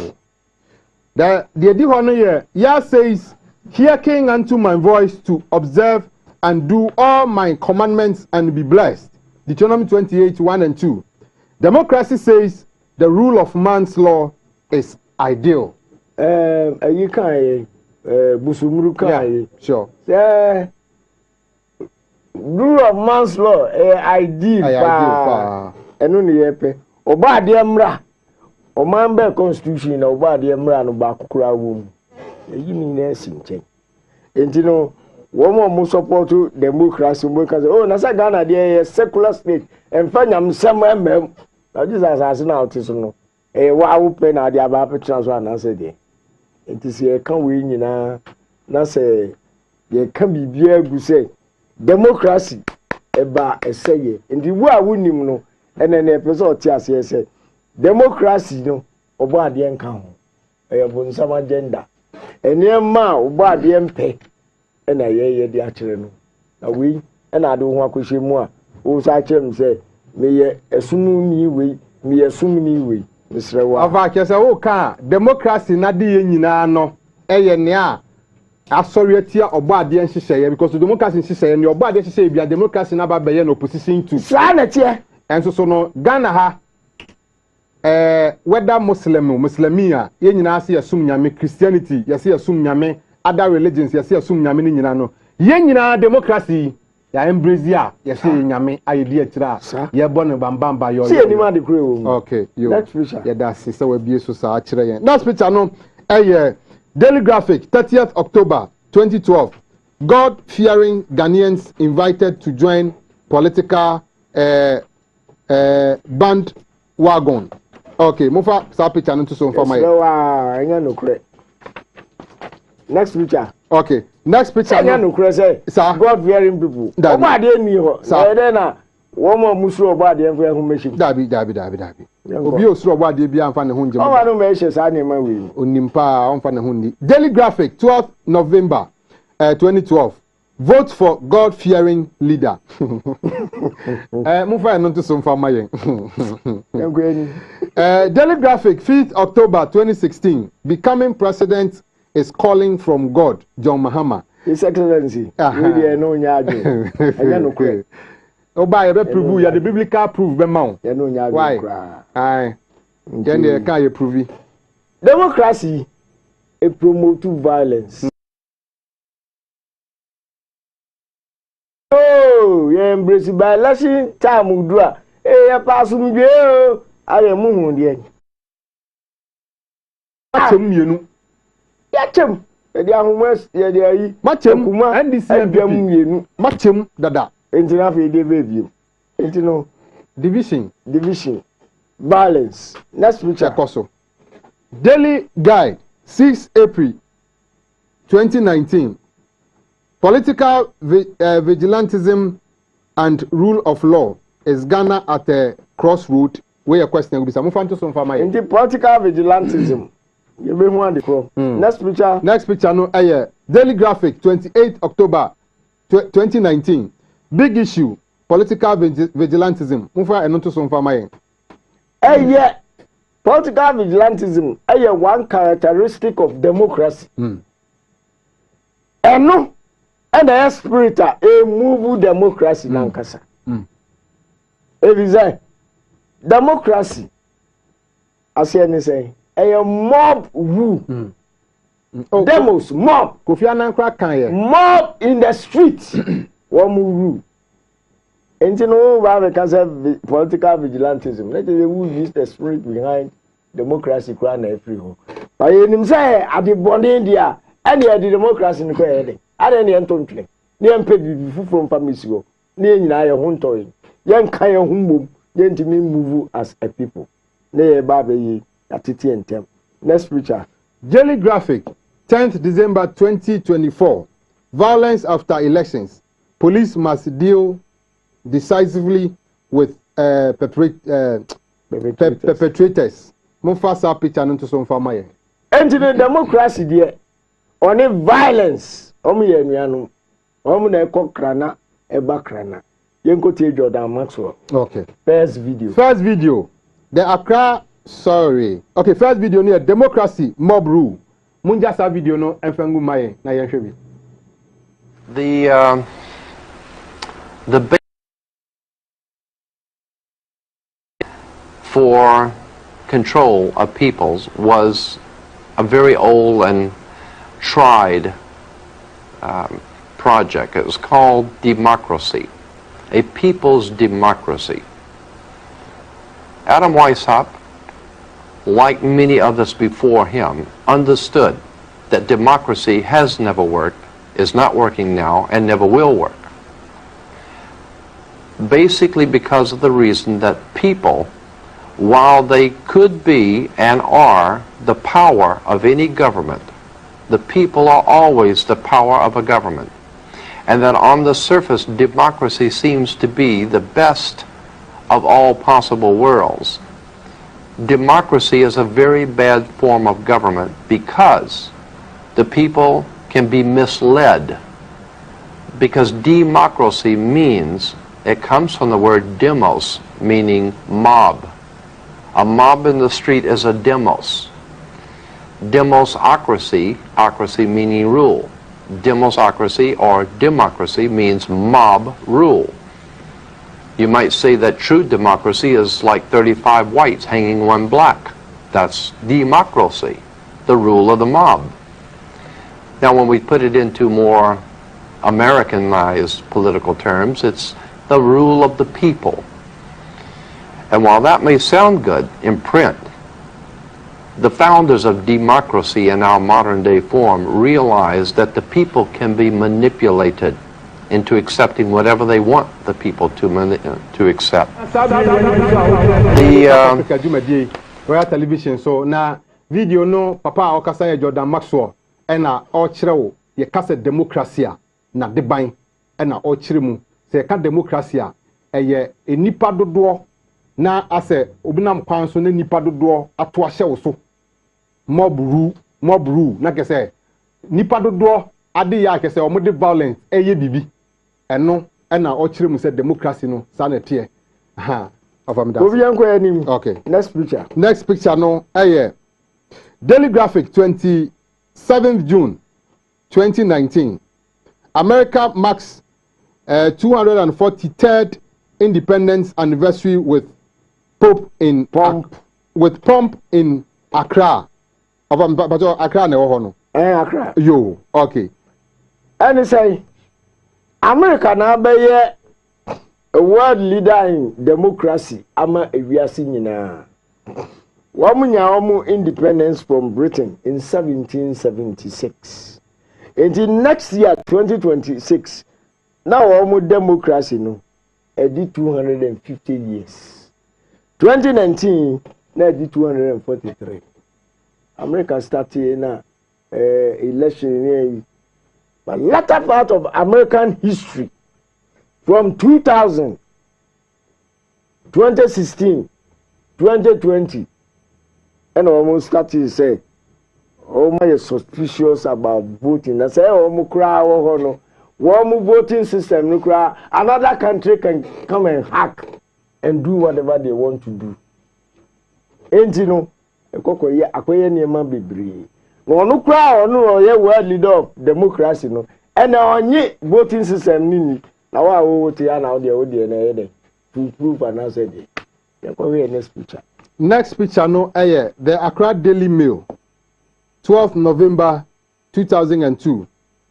the edi ho no ye Yah says hearken unto my voice to observe and do all my commandments and be blessed. Deuteronomy 28:1-2. Democracy says the rule of man's law is ideal. You can busumuru kai sure rule of man's law ideal pa enu ne yepe oba de mra o man be constitution na oba de mra no ba kokura wo mu eyi ni na sinchen enti no wo mo support democracy mo ka say na sa Ghana de secular state emfa nyam sem emem na Jesus as na otiso no wa wo pe na de aba petra so na say de enti se kan we nyina na say ye kan bibia gu say democracy eba eseye ndi wo a wonim no ene na epeso oti ase ese democracy no obo ade nka ho bonsam agenda ene ma obo ade mpe ena ye de akere no na we ena ade ho akohye mu a wo sa akere m say me ye esunu ni we me ye sum ni we misrewa ava kese wo ka democracy na de ye nyina no eye ne a asori atia obo ade nhyehyeye because democracy nhyehyeye ne obo ade nhyehyeye bia democracy na ba be ye no opposition to sa na tie enso so no Ghana ha whether muslimia ye nyina ase yasum nyame Christianity yase yasum nyame other religions yase yasum nyame ni nyina no ye nyina democracy ya embrace ya yase nyame ayedi akira ye bone bambamba yo see any man dey pray o okay yo next picture ye da se we bie so sa akira yen next picture no Daily Graphic 30th October 2012. God-fearing Ghanaians invited to join political bandwagon. Okay, Mufa sa picture no to so for my. Next picture. Okay, next picture. God-fearing people. Oba dey ni ho. Na wo mo musuro oba dey enfa hu meshim. Dabi. Obi osuro oba dey bia enfa ne hu njema. Oba no me hye sa ne ma we. Onimpa enfa ne hu ni. Daily Graphic 12th November 2012. Vote for God-fearing leader. Mufa no to so for my yen. Daily Graphic 5th October 2016. Becoming president is calling from God. John Mahama. His Excellency. Really, no nyaju. Anya no kwe. Oba you be prove you the biblical proof be ma. Why? Aye. Then they can you prove. Democracy it promote violence. Oh, you embrace by election time udua. Ya pass mdwe o. Are mu hu de. Machem mienu. Ya chem. E dia homes ye dia yi. Machem kuma NDC mienu. Machem dada. Enti na fe de baby. Enti no division. Violence. Next picture Koso. Daily Guide 6 April 2019. Political vigilantism and rule of law is Ghana at a crossroad. Where your question will be some fun to some farmer. In the political vigilantism, you be one the pro. Next picture no Daily Graphic 28 October 2019. Big issue political vigilantism. Mufa eno to some farmer. Political vigilantism one characteristic of democracy. Eno and the spirit a move democracy nankasa. If you say democracy, as you say, a mob rule. Demos, mob. Kofi Anankra kan mob in the street. One rule. And you know why we can say political vigilantism. Let us use the spirit behind democracy crown every home. But you say at the bonding there, and the democracy in the heading. I don't need to play. Near pay from Pamisgo. Near your home toy. Young Kaya Humbo. Gentlemen move as a people. Nay, Baby, at TTN. Next picture. Daily Graphic, 10th December 2024. Violence after elections. Police must deal decisively with perpetrators. Mufasa picture into some farmer. Enter the democracy there. Only violence. Omu na krana eba krana. Yenko tie Jordan Maxwell. Okay. First video. The Accra sorry. Okay, first video near democracy mob rule. Munja sa video no enfengu maye na yenhwe. The base for control of peoples was a very old and tried project. It was called democracy. A people's democracy. Adam Weishaupt, like many others before him, understood that democracy has never worked, is not working now, and never will work. Basically because of the reason that people, while they could be and are the power of any government, the people are always the power of a government. And that on the surface, democracy seems to be the best of all possible worlds. Democracy is a very bad form of government because the people can be misled. Because democracy means, it comes from the word demos, meaning mob. A mob in the street is a demos. Demosocracy, ocracy meaning rule. Demosocracy or democracy means mob rule. You might say that true democracy is like 35 whites hanging one black. That's democracy, the rule of the mob. Now when we put it into more Americanized political terms, it's the rule of the people. And while that may sound good in print, the founders of democracy in our modern day form realized that the people can be manipulated into accepting whatever they want the people to accept. Royal Television so na video no papa okasa Jordan Maxwell ena o kirewo ye kasa democracy na deban ena o kiremu se ka democracy eye enipa dodo na ase obinam kwan so na nipa dodo ato ahye wo so mob rule na kese nipa dodo ade ya kese o mode violence eye bibi eno ena o kiremu se democracy no sa na tie ha okay. Next picture no Daily Graphic 28 7th June 2019. America marks 243rd independence anniversary with pomp in Accra. Accra no. Accra. Yo, okay. And say America na be a world leader in democracy ama ewiase nyina. Wamunya independence from Britain in 1776. Until next year 2026 now democracy no edi 250 years. 2019 na edi 243. America started na election but latter part of American history from 2000, 2016, 2020 and almost started say my suspicious about voting. I say no one voting system no another country can come and hack and do whatever they want to do. Ain't you know akoye niema bebre. No no kra no ye world leader of democracy no and onye voting system ni na wa vote ya na odi na ye to prove and answer dey. Next picture. Next picture no the Accra Daily Mail 12th November 2002.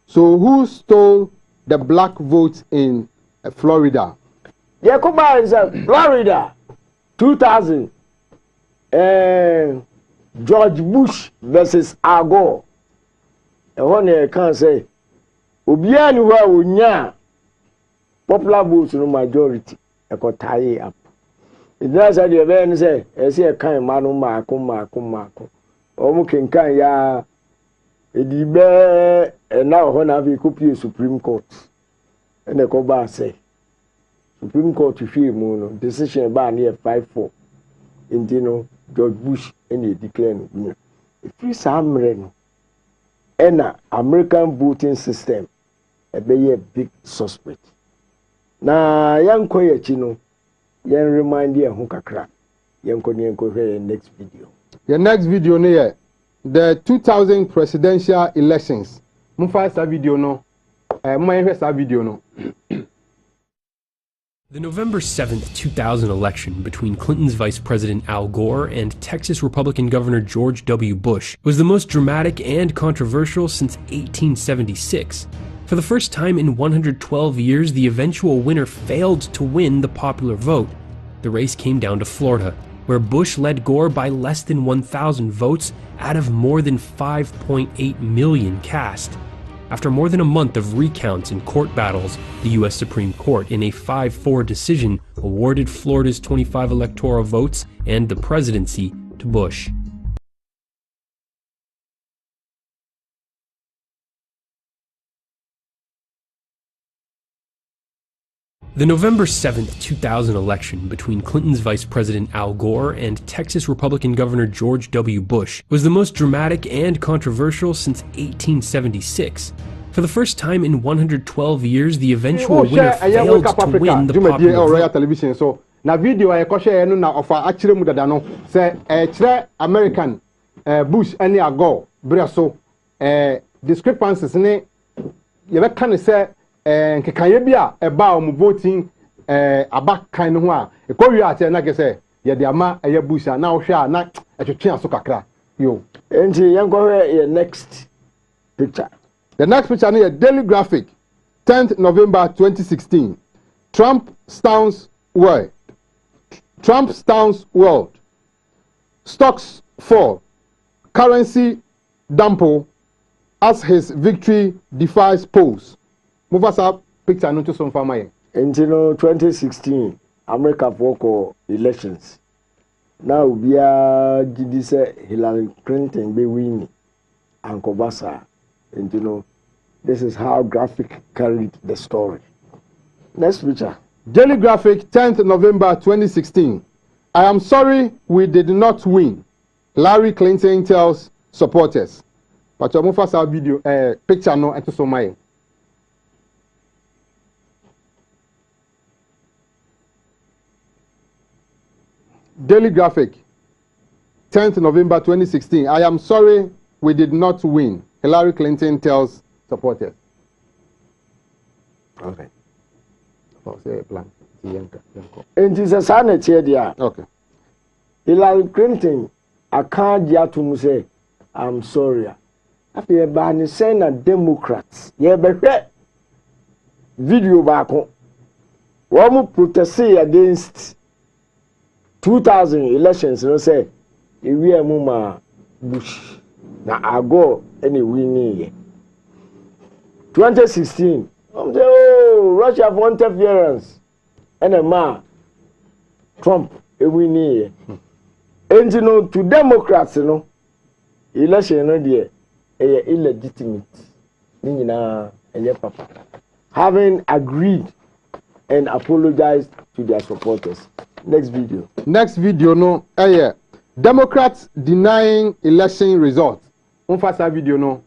So who stole the black vote in Florida? Yakuba is Florida 2000 George Bush versus Al Gore. And one I can say Obiya ni wa onya popular vote no majority e ko tie up. It does say the ben say e say kan manu maako. Omu kenkan ya edibe na ho na be copy Supreme Court. And e ko ba say Supreme Court hwe mu no decision ba na 5-4. Intino George Bush and declare no. If you samre no ena American voting system e be a big suspect. Na yanko ye chi no yen remind ye ho kakra. Yanko hwe next video. The next video no the 2000 presidential elections. Mfa sa video no. Mma sa video no. The November 7th, 2000 election between Clinton's Vice President Al Gore and Texas Republican Governor George W. Bush was the most dramatic and controversial since 1876. For the first time in 112 years, the eventual winner failed to win the popular vote. The race came down to Florida, where Bush led Gore by less than 1,000 votes out of more than 5.8 million cast. After more than a month of recounts and court battles, the U.S. Supreme Court, in a 5-4 decision, awarded Florida's 25 electoral votes and the presidency to Bush. The November 7th, 2000 election between Clinton's Vice President Al Gore and Texas Republican Governor George W. Bush was the most dramatic and controversial since 1876. For the first time in 112 years, the eventual winner failed to win the popular vote. Television. So, na video I share no na offer actually mu dada no say kire American Bush and Al Gore bre so discrepancies ne ye be kan say nkekanye bia eba o voting abakan no ho a ekowi ate na ke say ye de ama eye Bush na wo hwe a na etwetwe aso kakra yo enti yanko hwe next picture. The next picture is a Daily Graphic 10th November 2016. Trump stuns world. Stocks fall. Currency dumple as his victory defies polls. Move us up picture no to some farmer. In 2016, America for elections. Now we are Hillary Clinton be winning and Kobasa. And this is how Graphic carried the story. Next picture. Daily Graphic 10th November 2016. I am sorry we did not win. Larry Clinton tells supporters. But you first our video picture no and to so my. Daily Graphic 10th November 2016. I am sorry we did not win, Hillary Clinton tells supporters. Okay. And it's a sanity idea. Okay. Hillary Clinton, I can't get to say, I'm sorry. After a ban saying a Democrats, yeah, but video back home. One protest against 2000 elections, you know, say, if we are Muma Bush, now I go any winning. 2016, I'm saying, oh, Russia for interference. And a man, Trump, a winning. And you know, to Democrats, you know, election, you know, they are illegitimate. Having agreed and apologized to their supporters. Next video. Next video, no. Democrats denying election results. Unfasa video, no.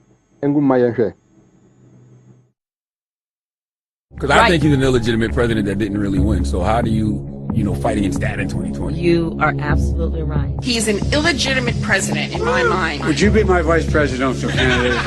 Because I think he's an illegitimate president that didn't really win. So how do you fight against that in 2020? You are absolutely right. He's an illegitimate president in my mind. Would you be my vice presidential candidate?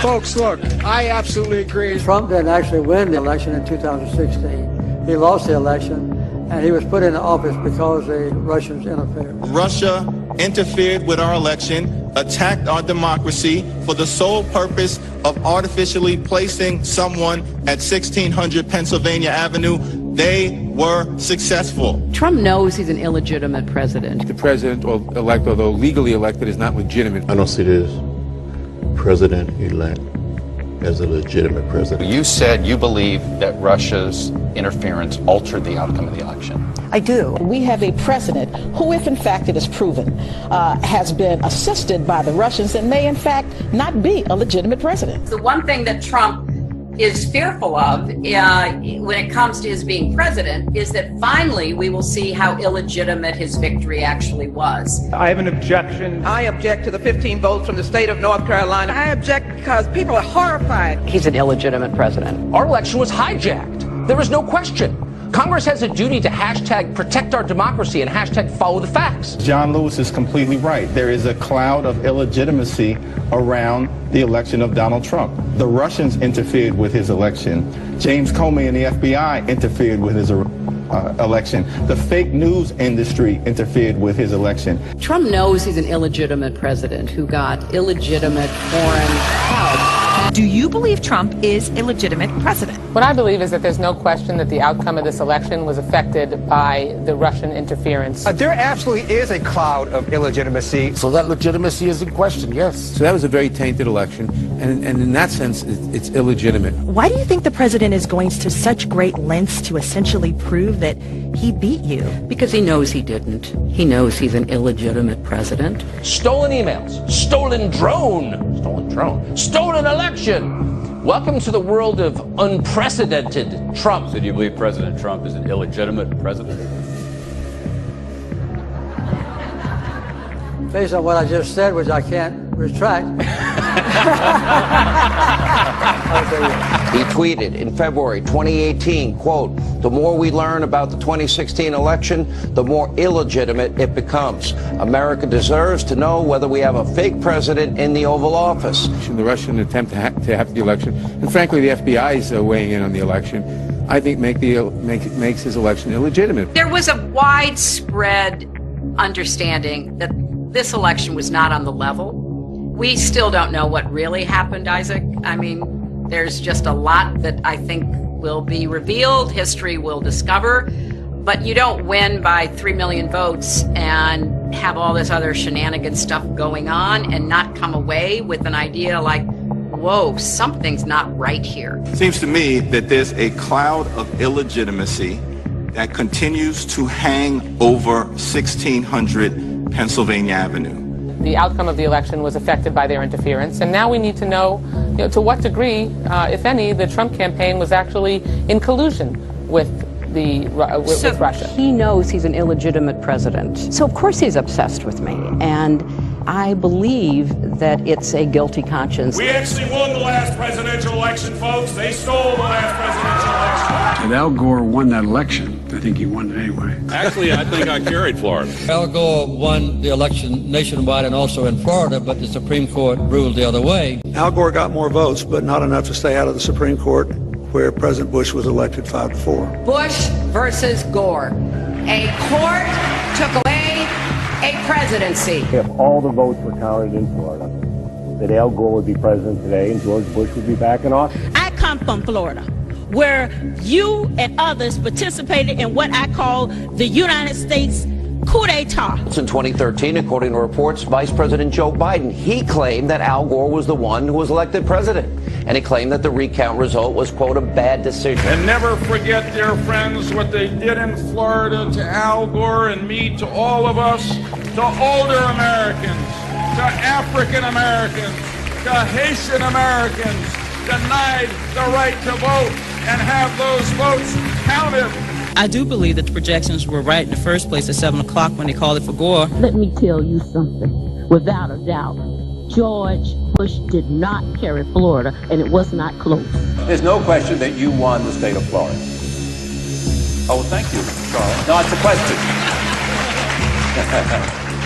Folks, look, I absolutely agree. Trump didn't actually win the election in 2016. He lost the election, and he was put into office because the Russians interfered. Russia interfered with our election, attacked our democracy for the sole purpose of artificially placing someone at 1600 Pennsylvania Avenue. They were successful. Trump knows he's an illegitimate president. The president-elect, although legally elected, is not legitimate. I don't see this president-elect as a legitimate president. You said you believe that Russia's interference altered the outcome of the election. I do. We have a president who, if in fact it is proven, has been assisted by the Russians and may in fact not be a legitimate president. The one thing that Trump is fearful of when it comes to his being president is that finally we will see how illegitimate his victory actually was. I have an objection. I object to the 15 votes from the state of North Carolina. I object because people are horrified. He's an illegitimate president. Our election was hijacked. There is no question. Congress has a duty to hashtag protect our democracy and hashtag follow the facts. John Lewis is completely right. There is a cloud of illegitimacy around the election of Donald Trump. The Russians interfered with his election. James Comey and the FBI interfered with his election. The fake news industry interfered with his election. Trump knows he's an illegitimate president who got illegitimate foreign help. Do you believe Trump is a legitimate president? What I believe is that there's no question that the outcome of this election was affected by the Russian interference. There absolutely is a cloud of illegitimacy. So that legitimacy is in question, yes. So that was a very tainted election, and in that sense, it's illegitimate. Why do you think the president is going to such great lengths to essentially prove that he beat you? Because he knows he didn't. He knows he's an illegitimate president. Stolen emails, stolen drone, stolen election. Welcome to the world of unprecedented Trump. So do you believe President Trump is an illegitimate president? Based on what I just said, which I can't retract. He tweeted in February 2018, quote, "The more we learn about the 2016 election, the more illegitimate it becomes. America deserves to know whether we have a fake president in the Oval Office." The Russian attempt to have the election, and frankly, the FBI is weighing in on the election, I think makes his election illegitimate. There was a widespread understanding that this election was not on the level. We still don't know what really happened, Isaac. I mean, there's just a lot that I think will be revealed, history will discover, but you don't win by 3 million votes and have all this other shenanigan stuff going on and not come away with an idea like, whoa, something's not right here. It seems to me that there's a cloud of illegitimacy that continues to hang over 1600 Pennsylvania Avenue. The outcome of the election was affected by their interference, and now we need to know, to what degree, if any, the Trump campaign was actually in collusion with Russia. He knows he's an illegitimate president. So of course he's obsessed with me. And I believe that it's a guilty conscience. We actually won the last presidential election, folks. They stole the last presidential election. If Al Gore won that election, I think he won it anyway. Actually, I think I carried Florida. Al Gore won the election nationwide and also in Florida, but the Supreme Court ruled the other way. Al Gore got more votes, but not enough to stay out of the Supreme Court, where President Bush was elected 5-4. Bush versus Gore. A court took away a presidency. If all the votes were counted in Florida, that Al Gore would be president today and George Bush would be back in office. I come from Florida, where you and others participated in what I call the United States coup d'etat. In 2013, according to reports, Vice President Joe Biden, he claimed that Al Gore was the one who was elected president. And he claimed that the recount result was, quote, a bad decision. And never forget, dear friends, what they did in Florida to Al Gore and me, to all of us, to older Americans, to African Americans, to Haitian Americans, denied the right to vote and have those votes counted. I do believe that the projections were right in the first place at 7 o'clock when they called it for Gore. Let me tell you something, without a doubt. George Bush did not carry Florida, and it was not close. There's no question that you won the state of Florida. Oh, thank you, Charles. No, it's a question.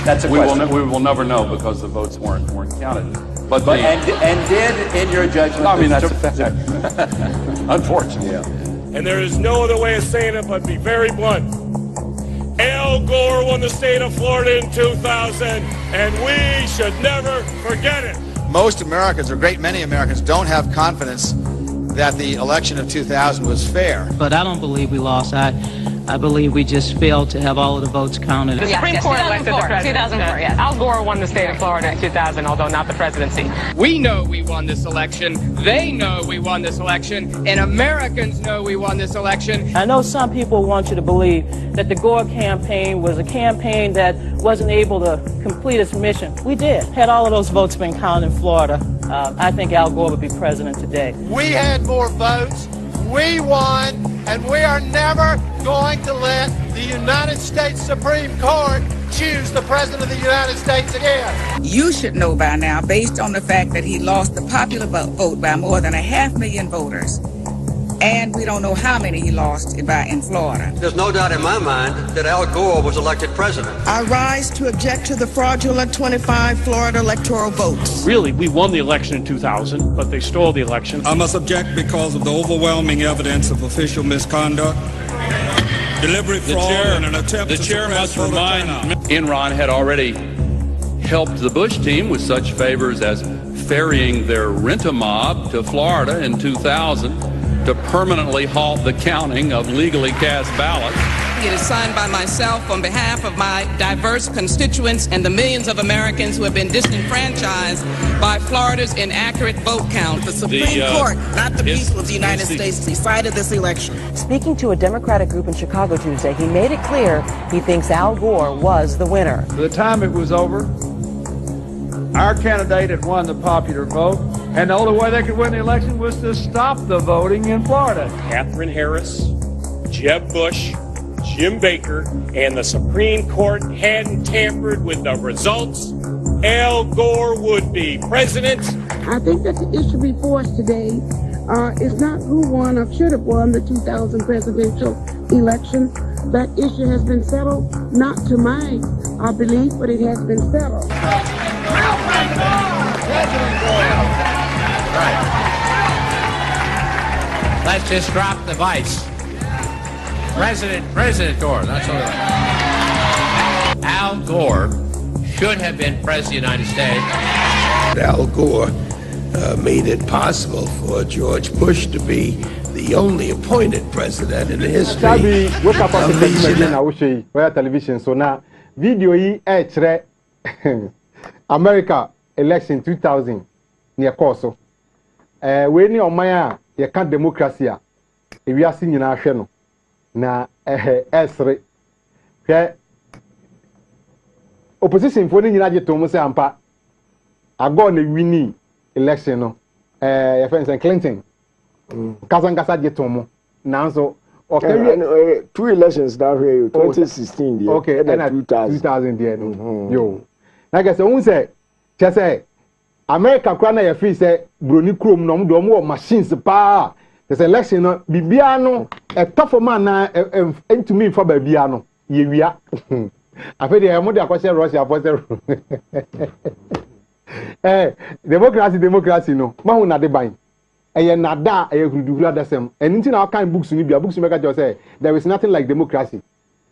That's a question. We will never know because the votes weren't counted. But and did in your judgment? No, I mean that's a fact. Unfortunately. Yeah. And there is no other way of saying it but be very blunt. Al Gore won the state of Florida in 2000, and we should never forget it. Most Americans, or a great many Americans, don't have confidence that the election of 2000 was fair. But I don't believe we lost. I believe we just failed to have all of the votes counted. The Supreme Court elected the president. 2004, yes. Al Gore won the state of Florida in 2000, although not the presidency. We know we won this election. They know we won this election. And Americans know we won this election. I know some people want you to believe that the Gore campaign was a campaign that wasn't able to complete its mission. We did. Had all of those votes been counted in Florida, I think Al Gore would be president today. We had more votes. We won. And we are never going to let the United States Supreme Court choose the President of the United States again. You should know by now, based on the fact that he lost the popular vote by more than 500,000 voters. And we don't know how many he lost in Florida. There's no doubt in my mind that Al Gore was elected president. I rise to object to the fraudulent 25 Florida electoral votes. Really, we won the election in 2000, but they stole the election. I must object because of the overwhelming evidence of official misconduct, deliberate fraud, and an attempt to suppress voter turnout. The chair must remind Enron had already helped the Bush team with such favors as ferrying their rent-a-mob to Florida in 2000 to permanently halt the counting of legally cast ballots. It is signed by myself on behalf of my diverse constituents and the millions of Americans who have been disenfranchised by Florida's inaccurate vote count. The Supreme Court, not the people of the United States, decided this election. Speaking to a Democratic group in Chicago Tuesday, he made it clear he thinks Al Gore was the winner. By the time it was over, our candidate had won the popular vote, and the only way they could win the election was to stop the voting in Florida. Catherine Harris, Jeb Bush, Jim Baker, and the Supreme Court hadn't tampered with the results, Al Gore would be president. I think that the issue before us today is not who won or should have won the 2000 presidential election. That issue has been settled, not to my belief, but it has been settled. Let's just drop the vice. President Gore, that's all right. Al Gore should have been president of the United States. Al Gore made it possible for George Bush to be the only appointed president in the history of the television. So now, video yi America election 2000 near Koso. We ni omaya ye kan democracy a ewiase nyina hwe no na esre hwe opposition fo ni nyina je to mo se ampa ago na wini election no your friend Clinton kasa je to mo nanso okay 2 elections down here 2016 there okay and 2000 there no yo na ga say won say che say America kra na ye free say broni krom no do mo machines pa the election no bibia no e tofo man na entumi for babia no ye wia afedi e mo de akwose Russia for say democracy no ma hu na de ban eye nada eye hurudura dasem anything na kind books ni bia books make just say there is nothing like democracy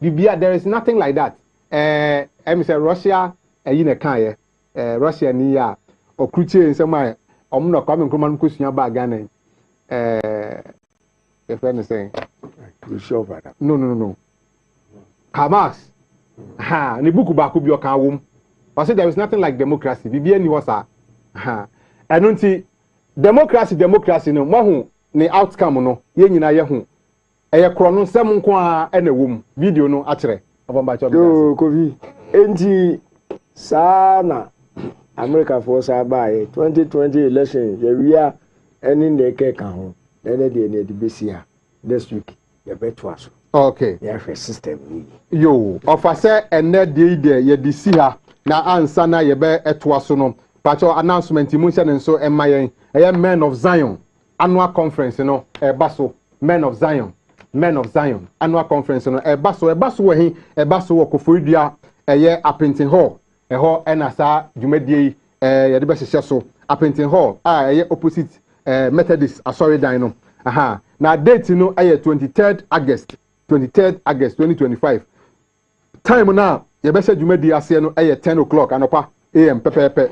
bibia there is nothing like that em say Russia eyi na kan ye Russia ni ya okruche nsema omo na kwame nkroma no kosua ba Ghana if anything you sure about that no Hamas ni book ba ko bi o kan wom I say there is nothing like democracy bibia ni wasa enunti democracy no mo hu ni outcome no ye nyina ye hu eye kro no nsem nko a na wom video no akere obamba cho yo kovi enti sana America for sabai 2020 election ye wia any neke kan ho then dey na debisia this week ye beto aso okay ye free system ni yo ofa say ene dey ye di si ha na ansa na ye be eto aso no pacho announcement mu nse nso emayen eye men of Zion annual conference no baso men of Zion annual conference no baso we baso wo Koforidua eye Appenton Hall eho ena sa dwumadie ye de be hye so Appenton Hall eye opposite Methodist asori dan no na date no eye 23rd August 2025 time na ye be hye dwumadie ase no eye 10 o'clock anopa am pepepe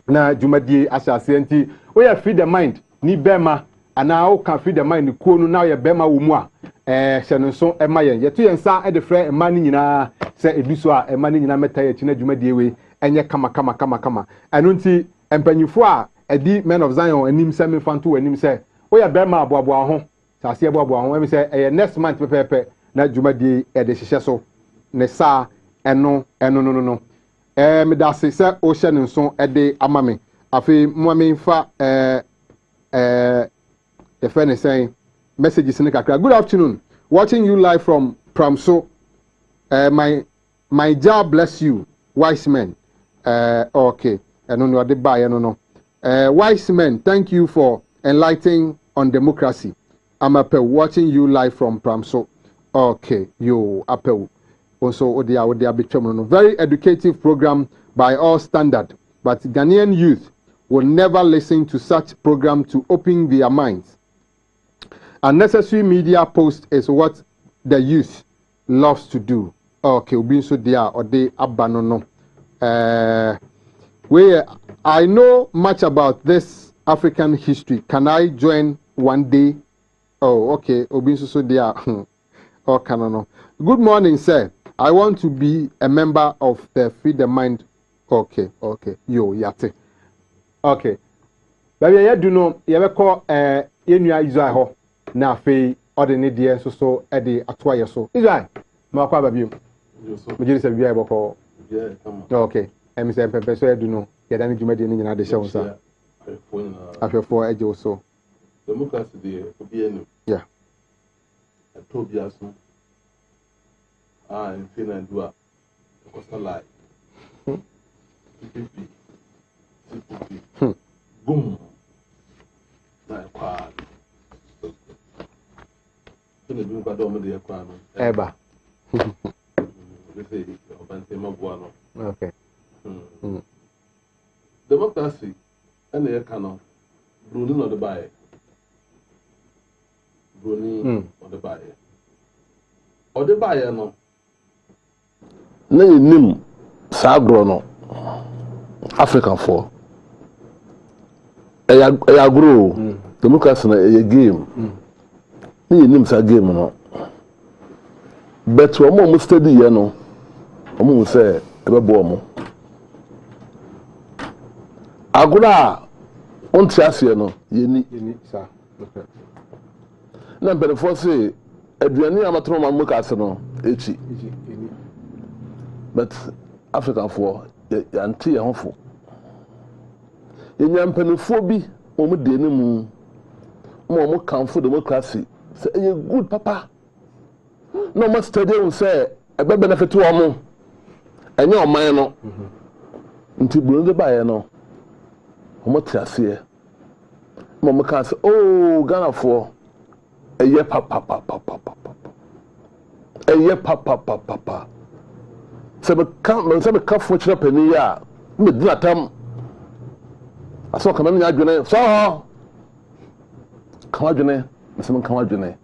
na dwumadie asase enti we ya free the mind ni bema ana o kan free the mind ni kuo no na ye bema wo mu a hye no so emayen ye to ye nsa e de frɛ ema ni nyina se eduso a ema ni nyina meta ye china dwumadie we enye kama anu nti empanyifo a edi men of Zion anim se me fanto anim se we ya bema aboabo ho sase aboabo ho em se next month pepepe na dwumadie e de hye so ne sa eno no me da se o hye ne nso e de amame afi muame fa the friend is saying messages in the kakra. Good afternoon, watching you live from Pramso. My job bless you, wise men. Okay, I don't know the buy, no. Wise men, thank you for enlightening on democracy. I'm watching you live from Pramso. Okay, you Apple. Also, Odia Bichom. Very educative program by all standard, but Ghanaian youth will never listen to such program to open their minds. Unnecessary media post is what the youth loves to do. Okay, we'll so there or they abandon. Where I know much about this African history. Can I join one day? Oh, okay. So there. Oh, can. Good morning, sir. I want to be a member of the Free the Mind. Okay. Yo, yate. Okay. Baby, you do know you ever call Yenua Israel na fe ordinary dear so ede atoa so. Israel, ma kwa baby. Me jiri se bia boko. Yeah, come on. Okay. Em se pepe so you do know. Ya dan djumadi ni nyina de hye wonsa. Afefo eje so. Democracy dey obi enu. Yeah. Atobiaso. In Finland do a costa lie. Boom. Na kwa. Kene bi kwa do mo de kwa no. Eba. Okay. Democracy and the canon. Bruni not the buyer. Bruni or the buyer. Or the buyer no. Nim Sagro no. African for. I grow. Democracy a game. Nim sa game no. But one more study, you know. Omo say ebe bo omo. Agora on tiase no yeni sa. Okay. Na benefo say aduane amatro ma mukase no echi. But African for anti e hofo. Yenya mpanefo bi omo de ne mu. Omo kanfo democracy. Say e good papa. No more study say ebe benefit omo. Enye oman no nti Burundi bae no omo te ase mo ka say oh Ghana for eye papa eye papa se me ka fo kire pani ya me di atam aso kan me nya adwene so kan adwene se me kan adwene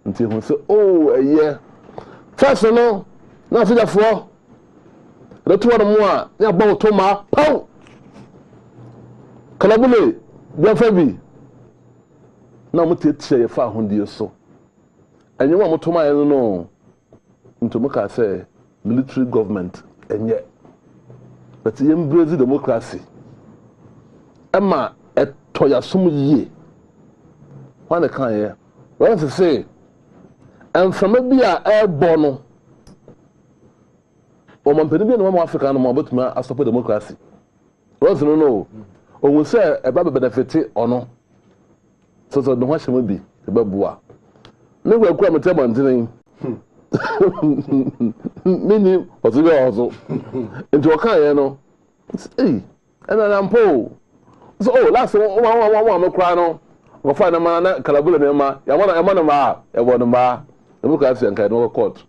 nti hu se oh eye first no na so jafo retu wona mo a ya gba to ma pau kalabule ya fabi na mo te tie fa ahondie so enye mo to ma ye no nto mo ka say military government enye but yem Brazil democracy ema eto ya som yie wana kan ye wan say enfama bi a ebo no o man pedi bi no mo Africa no mo betuma astop democracy wan no o say e ba benefit ono so no ho hyema bi e ba bua me gwa kwa meteba ntene mini ozigo ozo into kan ye no eh ena na mpo so oh last one me kra no go find na man na kalabula me ma ya wana ma e wono ma e buka afi anka no court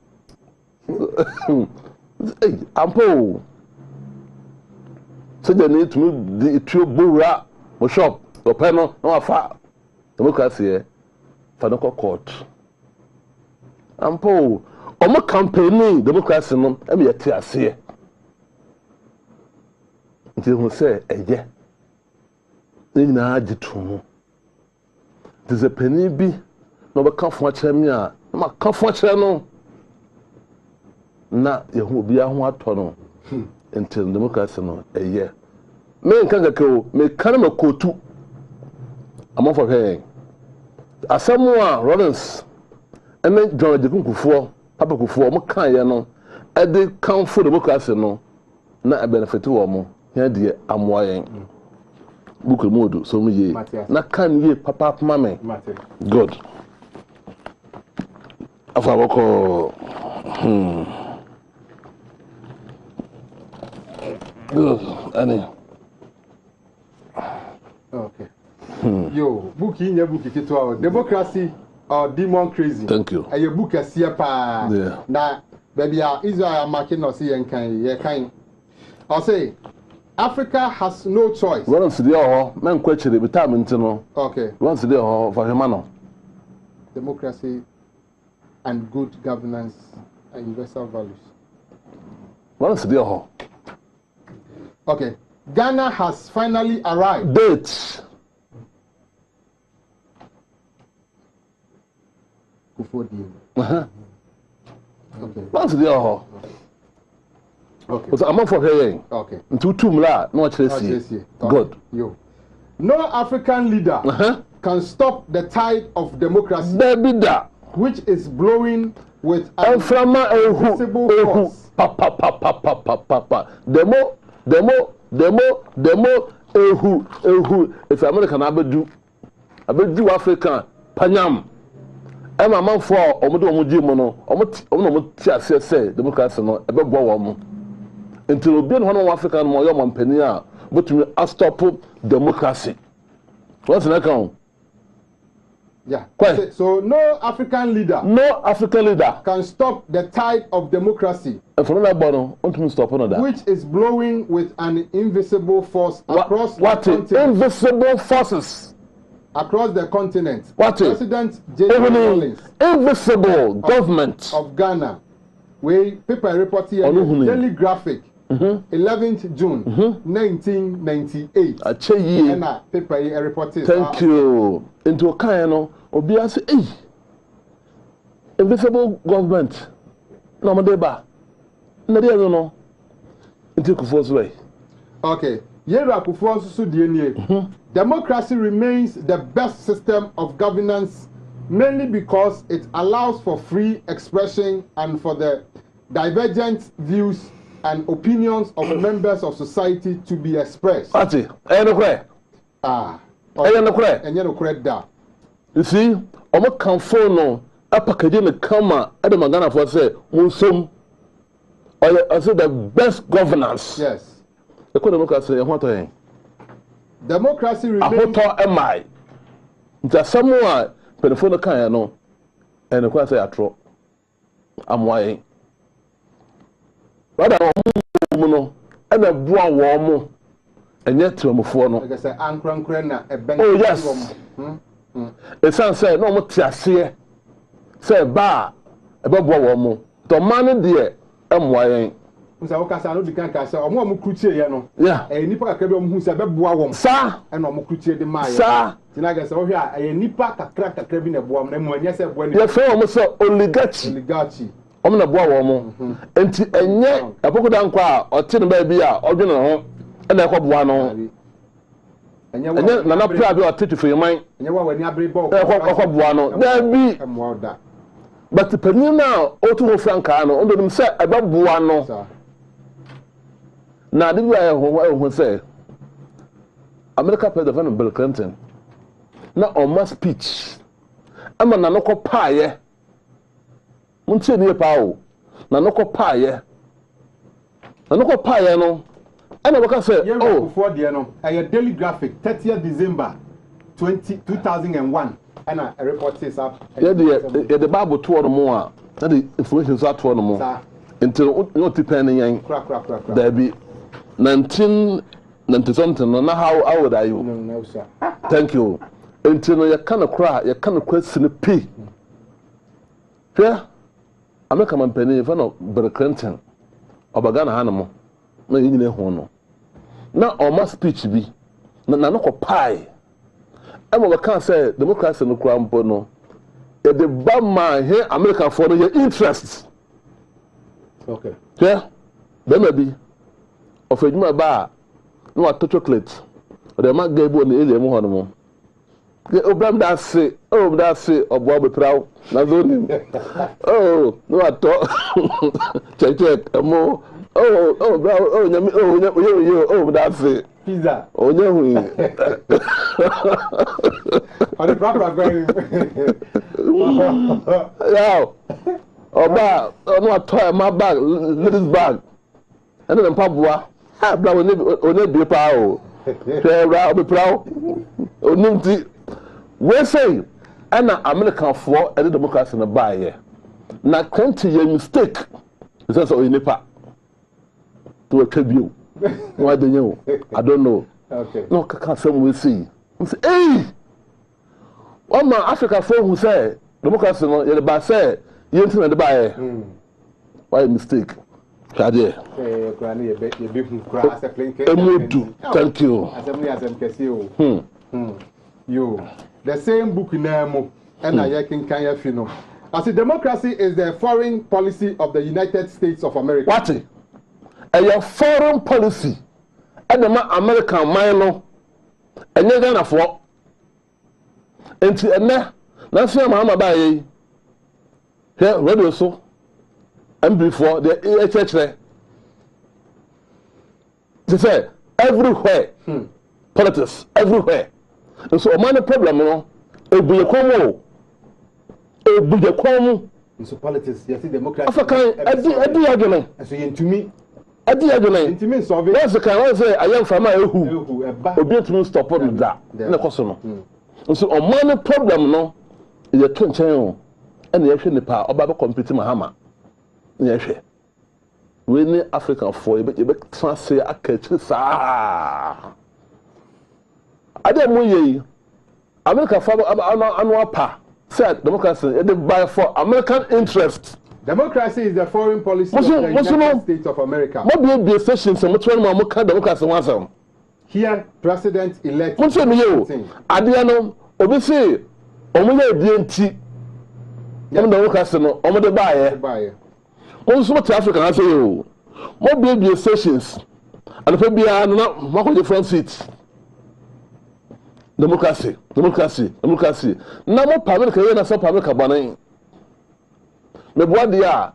eh ampo so je ni tumi di tuo bura mo shop o pe no na afa e buka afi e fa no court ampo omo campaigning democracy no em yete ase nti hu se eye nyina agitu dizepeni bi no be kan fo akere mi a ma kan fo akere no na ye hu obi aho ato no nti democracy no eye me nkan kakao me kan ma kotu amofo hwe asemu a Rollins ene George Kunkufo Papa Kufuor mo kan ye no e de kan fo democracy no na e benefit wo mo ya de amoa yen buku modu so mu ye na kan ye papa mame good afa boko good ani okay yo buki nya buki kitwa democracy or demon crazy. Thank you. A book a seer pa. Na baby Israel marking or see and kind. I'll say Africa has no choice. Once the man question the time no. Okay. Once the for Hermano. Democracy and good governance and universal values. Once the okay. Ghana has finally arrived. Dates. Okay. Once the okay. Was I'm for here. Okay. Into tumla, no Chelsea. Good. Yo. No African leader can stop the tide of democracy. Baby da. Which is blowing with an invisible force. Papa. Demo. Ehu. If American abedu African panyam. Emma man for omodo omujimo no omo ti ase say democracy no ebe bo wo mo until obi no no Africa no yo mampani a botumi stop democracy what's the account yeah so no African leader can stop the tide of democracy and for no bono ontumi stop no that which is blowing with an invisible force across the continent. Invisible forces across the continent. What President J.D. Invisible government of Ghana. We paper report here. Daily Graphic. 11th June 1998. And paper report. Thank you. Into Kayano, Obia say, invisible government. No madeba. No, no. Into Kufuor's way. Okay. Yera Kufuor's so DNA. Democracy remains the best system of governance mainly because it allows for free expression and for the divergent views and opinions of members of society to be expressed. You see, Omo Kanfo no apakaje ne kama ade magana for say munsom or the best governance. Yes. ekɔ democracy yɛ ho atɔ yɛn democracy remains ahotɔ ɛmae nti asɛm a mpanyinfoɔ no kan no ɛne kɔ sɛ yɛatorɔ amoa yɛn wada wɔn mu no ɛna boa wɔn mo ɛnyɛ tiramufoɔ no sɛ ankorankora na ɛbɛn oh yes ɛsan sɛ na wɔn te aseɛ sɛ ɛba a ɛbɛboa wɔn mo tɔmaa no deɛ ɛmoa yɛn nsa wokasa no di kan ka sɛ ɔmo a ɔmo kurutie yɛ no nipa kakra bi ɔmo hu sɛ ɛbɛboa wɔn saa ɛna ɔmo kurutie de maa yɛ saa tina gɛ sɛ wɔhwɛ a ɛyɛ nipa kakra bi na ɛboa wɔn na mu ɛnyɛ sɛ ɛboa nipa yɛfrɛ wɔn sɛ oligarchy ɔmo na boa wɔn mo nti ɛnyɛ ɛpokoda nkɔ a ɔte no baabi a ɔdwene ne ho ɛna ɛkɔ boa no ɛnyɛ nana pra bi a ɔte tufeeman ɛnyɛ wa wani abere bɔ ɛkɔ boa no daabi but panyin na otu ho frankaa no ɔno nim sɛ ɛbɛboa no na ade bi a ɛho sɛ America President Bill Clinton na ɔma speech ama na no kɔ paayɛ muntie ne pa o na no kɔ paayɛ no ɛna bɛka sɛ oh for deɛ no ɛyɛ Daily Graphic 30th December 2001 ɛna a report says up yɛde Bible toɔ no mu a na de information so atoɔ no mu nti no ti pɛn ne yɛn daabi 1990 something no na how old are you no sir thank you nti no yɛka no kora sine pi hwɛ America mampani fa no Bill Clinton ɔbaga na ha no mo na yɛn nyina ho no na ɔma speech bi na no kɔ pae ɛma bɛka sɛ democracy no kora mpo no yɛde ba ma he Americafoɔ no yɛ interest okay hwɛ bɛma bi ɔfa adwuma ba a na watɔ chocolate ɔde ma ga bi wɔ ne area mu hɔ no mo obram da se ɔboa bɛpraw na zo nim oh na watɔ check ɛmo nyame pizza onye hu ɔde prapra gbɛri yaw ɔba ɔno atɔ ɛma bag ladies bag ɛne ne mpaboa ha bra onye bie paa o hwɛ bra ɔbɛpraw onim ti wesei ɛna Americafoɔ ɛde democracy no baayɛ na Clinton yɛ mistake ɛsɛ sɛ ɔyɛ nipa to atwa bio no adenye o I don't know okay no kaka sɛm we see say eh ɔma Africafoɔ hu sɛ democracy no yɛde ba sɛ yɛnti na de baayɛ why mistake hwade emudu thank you yo the same book na mo and I can you know as a democracy is the foreign policy of the United States of America what a foreign policy and the American milo and you're gonna for enti ene na se ma ba yi here radio so and before the church they say everywhere politics everywhere. And so, my problem, you know, ebuye komo. So politics, yes, democracy. African, adi agene. So yentumi. Adi agene. Yentumi solve. That's the kind of say I am from my ehu. Obi ntumi stop on that. Na koso no. So, on my problem, no, is a twenty o. And you hwe nipa oba be compete mahama. You hwe. We ni African for you be transfer akachiri saa. Ade mo ye America for anu apa said democracy it buy for American interest. Democracy is the foreign policy of the United States of America. What be a session some twen mo ka democracy wan here president elect mo say me yo ade no obi say omo ye die nti omo democracy no omo de buy mo so to Africa na say yo mo be sessions and for bia na mo ko front seat. Democracy. Na mo pa America ye na so pa America bonan. Me boa dia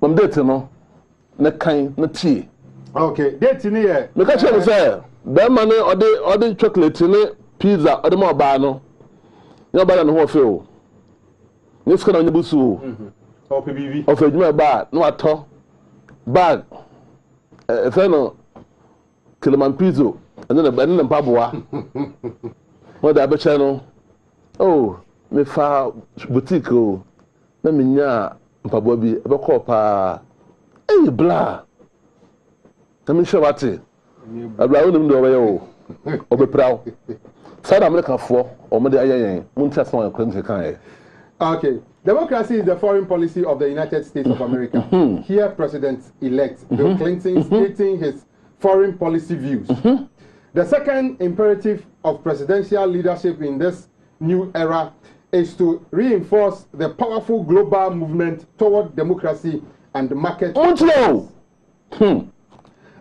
mam date no na kan na tie. Okay, date ni ye. Me ka chere say be ma ne ode chocolate ni pizza ode ma ba no. Yo ba na ho fe o. Ni ska na nyibusu o. O PBV. O fe djuma ba no ato bag. E fe no Kilimanpizo and then a Babua. What the channel? Oh, me fa boutique. Na me nya Mpabua bi e be call pa. Hey blah. Na me sure what it. Abla wonim do we o. Obepraw. South America for or me dey ayen. Muntia so an kwente kan. Okay. Democracy is the foreign policy of the United States of America. Here, President-elect Bill Clinton stating his foreign policy views. The second imperative of presidential leadership in this new era is to reinforce the powerful global movement toward democracy and market.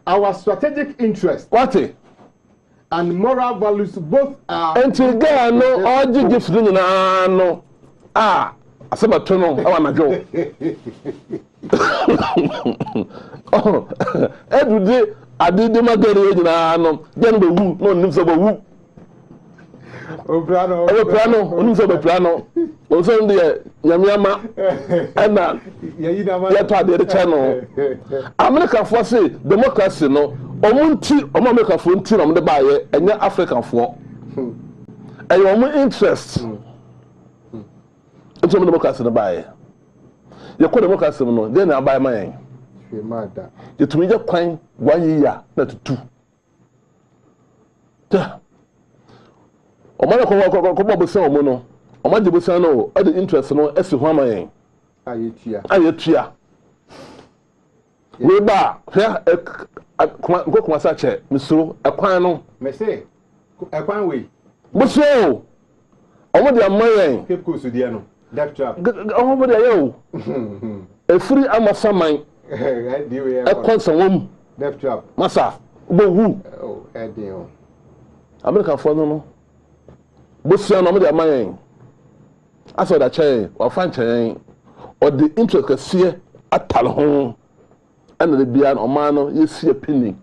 Our strategic interest and moral values both are. Asaba tono awa na jo edude adide magere nyina no den be wu no nim so be wu obrano onim so be plano o so ndie nyamiama na ya to ade channel America for say democracy no omunti America for nti no de baaye enya African for ayo omun interest It's a democracy in the bay. You call democracy, no, then I buy my. You to me just coin 1 year, not 2. O man come up with some mono. O man the no, other interest no, as you my. Ayetia. We ba, here go come such a Misso, a quano. Me say, a quan way. Busso. O man the man, keep cool to the Death trap. Over there, yo. A free amasaman. A constant woman. Death trap. Massa. Who? Oh, Eddie. American for no. Bussian over there, my. I saw that chain or French chain or the intricacy at Talhon and the Bian or Mano, you see a penny.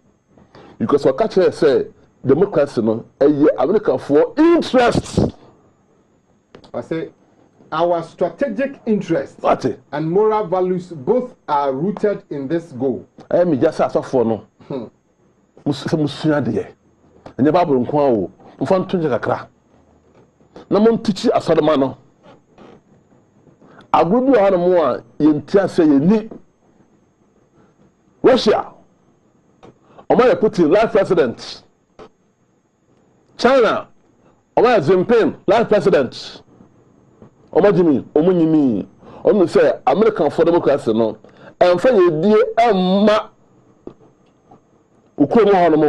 Because what catcher say, democracy, no, a year American for interest. I say. Our strategic interests and moral values both are rooted in this goal. I am just as for no. Musuya de. And the Bible nko a mfan tunje kakra. Na mon tichi asodema no. Agudu ha no mo a yentia se yeni. Russia. Omaya Putin life president. China. Omaya Jinping life president. Omajimi omunyimi onu say American for democracy no emfa yedie emma ukuro mo hono mo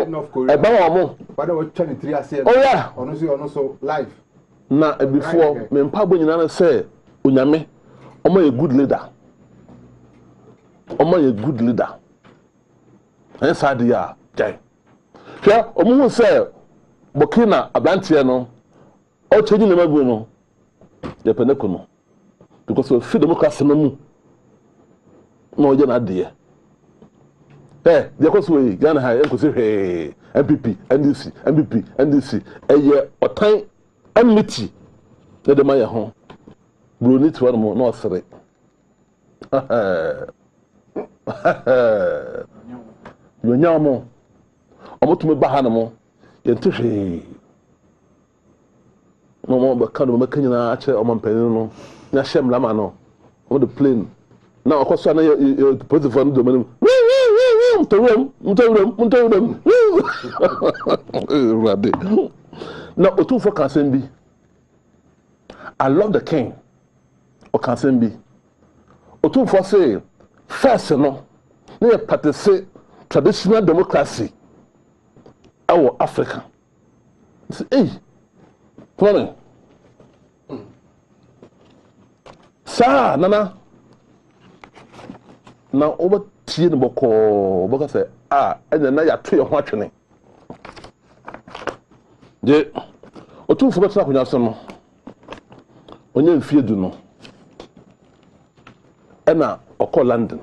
e ba wo mo wada wo 23 ase oh yeah onu so live na before me mpa bo nyina na say onyame omo ye good leader en sad ya jai hwe omo hu say Burkina abrantie no o cheji ne magu no the penecono because we feed democracy no mu no je na de the cause we Ghana ha enko se MPP NDC eye otan enmity na de maye ho broni to no no sere yo nyamo omotume ba ha no mo ye ntwe no but kind of making na ache o man penu no na shem lama no on the plane na okoso na you put the phone do me na otu for kansen bi I love the king o kansen bi otu for say first no na practice traditional democracy our Africa hey Plano. Sa nana. Na oba tie ne boko boka say enya na ya to ye ho atwene. Je otumfo betena konya so no. Onye mfie du no. Ena okọ London.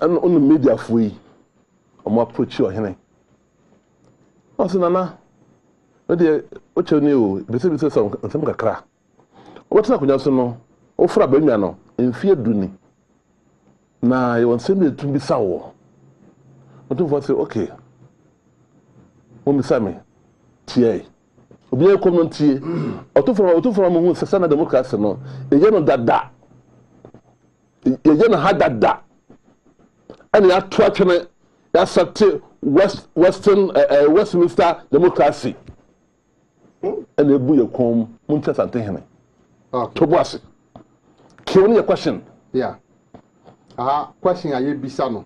Ena onu media fo yi. Omo approach ohene. Osi nana ode ocheni o bese so nsem kakra wotena konya so no ofra banwa no mfie duni na ye wonsem etumbi sawo Otumfo say okay. Omisame tie. Obi e kom no tie. Otumfo mo hu sesa na democracy no. Eje no dada. Eje no hadada. Ani atu atwene ya sate Westminster democracy. And ebu ye kom muncha sante hene. Okay. Tobuase. Kioni your question. Yeah. Question aye bisa no.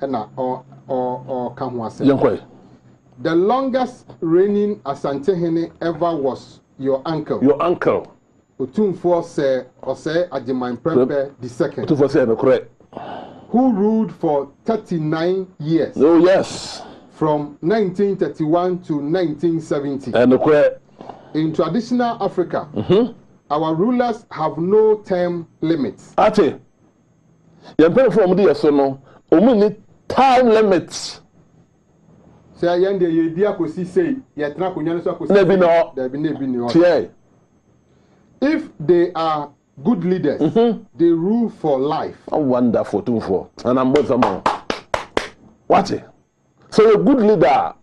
Na or kan ho ase. Yankoi. The longest reigning Asante Hene ever was your uncle. Your uncle. Otumfo say Ajiman Prempe the second. Otumfo say no correct. Who ruled for 39 years. Oh yes. From 1931 to 1970. And correct. In traditional Africa, our rulers have no term limits. Ate. Yempere from the so no, omuni time limits. Say yende ye dia kosi say ye tena konyan so kosi. Nebi no. Nebi no. Tie. If they are good leaders, they rule for life. A wonderful Otumfo. And I'm both among. Watch it. So a good leader,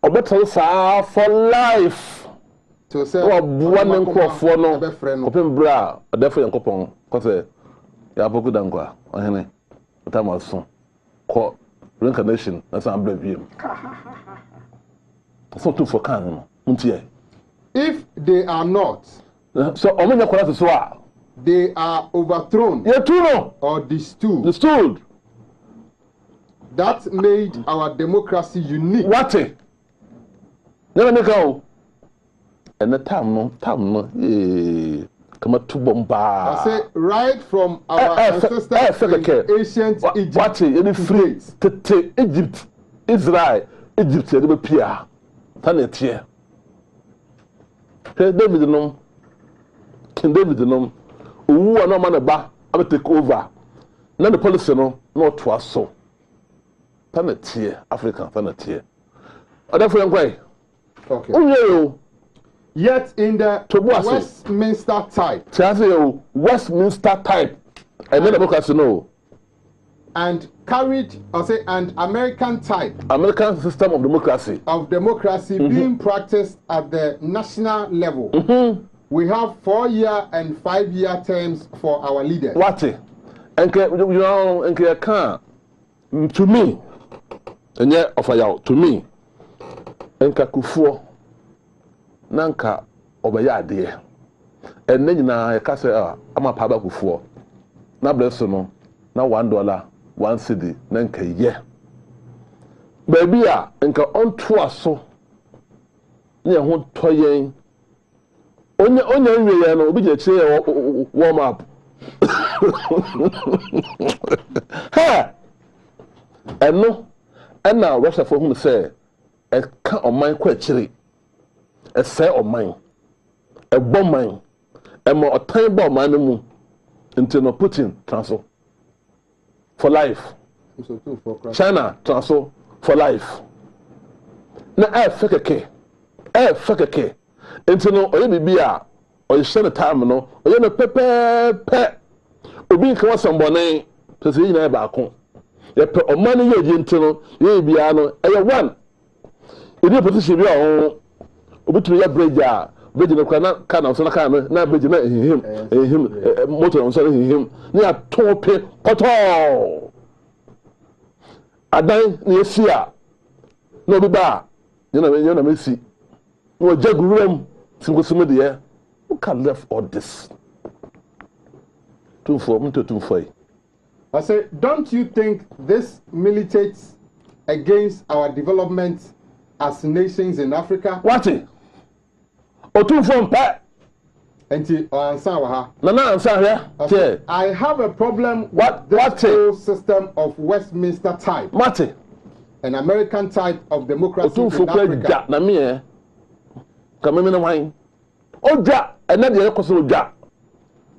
better for life. So say one and for no open bra, a different coupon, cause ya boku dankwa, ohene. Time was soon. Call reincarnation, that's an brave. So too for can. If they are not, so omenya kwala so they are overthrown. Yeah, too no. Or destooled. Destooled. That made our democracy unique. What? Never make out. And the time no, come to bomba. I say right from our ancestors in ancient Egypt. What? Any free to Egypt, Israel, Egypt, they be Pia. Tanet here. David no. King David no. Who are no man ba, I take over. Now the policy no, not to us so. Tanet here, African tanet here. Other for young okay. Oh, yet in the Westminster type. Westminster type. And then the book no. And carried, and American type. American system of democracy. Being practiced at the national level. We have 4-year and 5-year terms for our leaders. What? And you know, and can to me, and yet offer out to me, and Kakufo. Nanka obaya ade enne nyina ka se ama pa ba kufuo na bleso no na $1 1 cedi nanka ye baby a nka onto aso ne ho toyen onya nwe ye no obi je chire warm up ha enna Russia for whom say e ka oman kwa chire a say of mine, a bomb mine, a more time bomb mine until no Putin transfer for life. China transfer for life. Now I fake a K. Until no Olivia or you send a time no, or you know pepe. Obi can somebody to see you back home. You put money you into you be ano, a one. You need position your own. Obitu ya bridge no kana kana so na kana na bridge na him motor on so him na atope poto adan na esia no bi ba na mesi no jaguram singosume de who can left all this too for I say, don't you think this militates against our development as nations in Africa? What? Otumfo mpa enti ansa wa ha na ansa here I have a problem with this whole system of Westminster type. What? An American type of democracy in Africa. Na me kameme na wan oja ena de ekoso oja.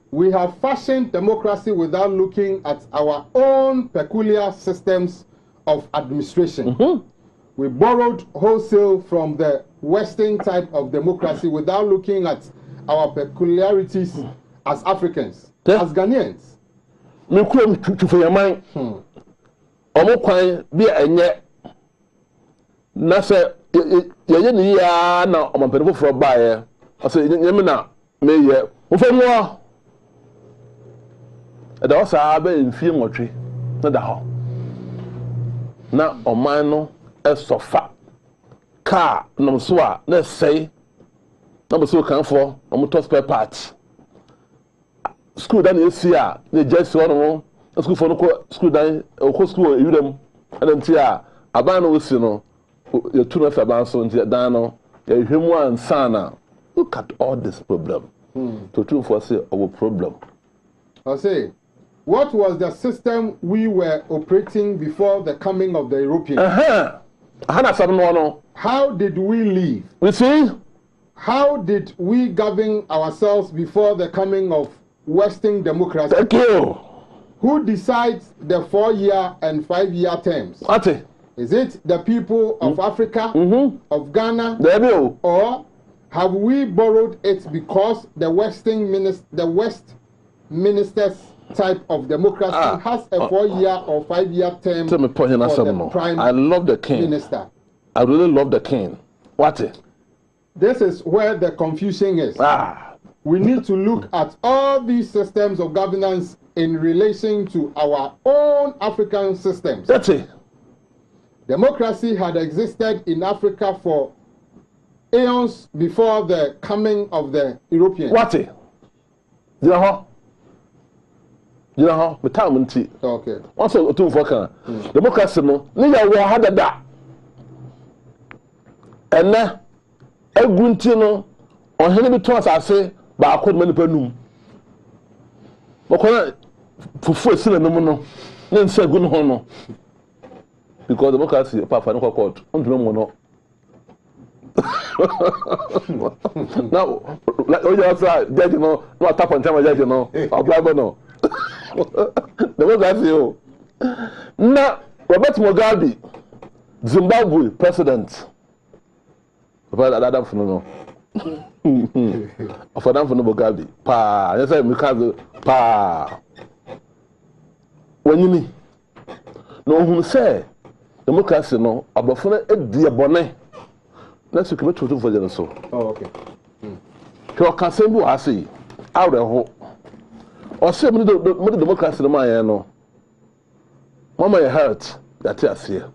We have fashioned democracy without looking at our own peculiar systems of administration. We borrowed wholesale from the Western type of democracy without looking at our peculiarities as Africans, as Ghanaians. Me kuro tufu yaman. Omo kwan bi enye na say ye ni ya na omampani foforo baaye o say nyeme na me ye wo fa mu da o sa ba mfie nwotwe na da ho na oman no esofa car no so a na say na so kan for omoto spare parts school dan esi a na just one school for no school dan ko school ewuram ananti a aban no si no you too na aban so nti dan no you hwemu ansana. Look at all this problem. To true for say our problem. I say, what was the system we were operating before the coming of the Europeans? How did we live? We see? How did we govern ourselves before the coming of Western democracy? Thank you. Who decides the 4-year and 5-year terms? What? Is it the people of Africa, of Ghana, or have we borrowed it because the West ministers type of democracy has a 4-year or 5-year term for the prime I love the king. Minister? I really love the king. What? This is where the confusion is. We need to look at all these systems of governance in relation to our own African systems. That's it. Democracy had existed in Africa for aeons before the coming of the Europeans. What? You know how? The time until. Okay. Also, two for democracy no. Niya wa hada da. Ene egunti no. Ohene bi to asase ba akod mani panum. Bokona fufu esile no no. Ne nsa gu no ho no. Because democracy papa no court. Ontumi mo no. Now, oh yeah, judge no tap on time judge no. Apply no. Democracy o. Na Robert Mugabe, Zimbabwe president. Papa that for no. For them for no Mugabe. Pa, you say because pa. When you ni no who say democracy no abofo e die bone. Let's look at what for them so. Oh, okay. So can say we are say out the whole. Or say me the democracy no man no. Mama your heart that is here.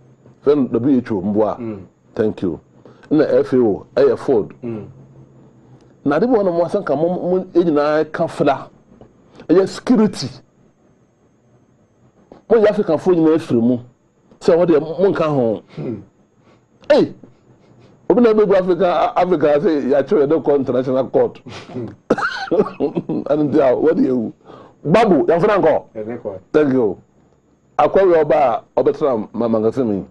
Then the WHO mboa. Thank you. Na FAO aye Ford. Na de one mo san ka mo ejina ka fla. Aye security. Mo African phone na afiri mu. Say what dey mo nka ho. Hey. Obi na be Africa say ya choose the international court. And what do you Babu, ya franco. Thank you. Akwa oba obetra mamangasemi.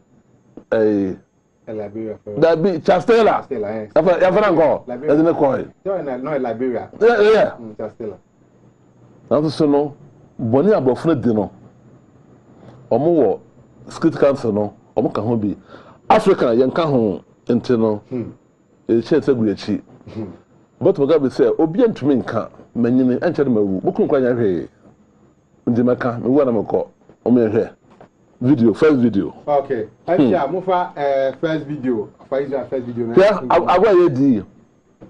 Liberia. That be Chastela. Ya franco. That's the coin. No, Liberia. Yeah. Chastela. Now so no boni abofre di no. Omo wo security council no, omo ka ho bi. Africa yen ka ho enti no. E che se guachi. But Mugabe say obi antumi nka manyini enche de mawu. Bukun kwa nya hwe. Ndi maka me wo na meko. Omo hwe. Video, first video. Okay. Aisha, mufa first video. Aisha first video. Yeah, agwa ye di.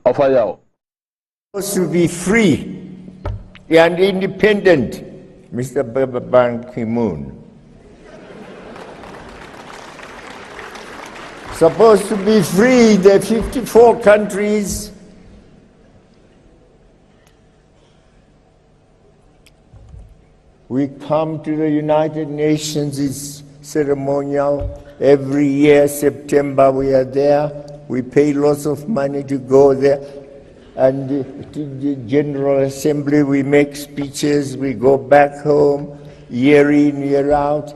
Offer yaw. To be free and independent, Mr. Ban Ki-moon. Supposed to be free, the 54 countries. We come to the United Nations, it's ceremonial. Every year, September, we are there. We pay lots of money to go there. And to the General Assembly, we make speeches, we go back home, year in, year out.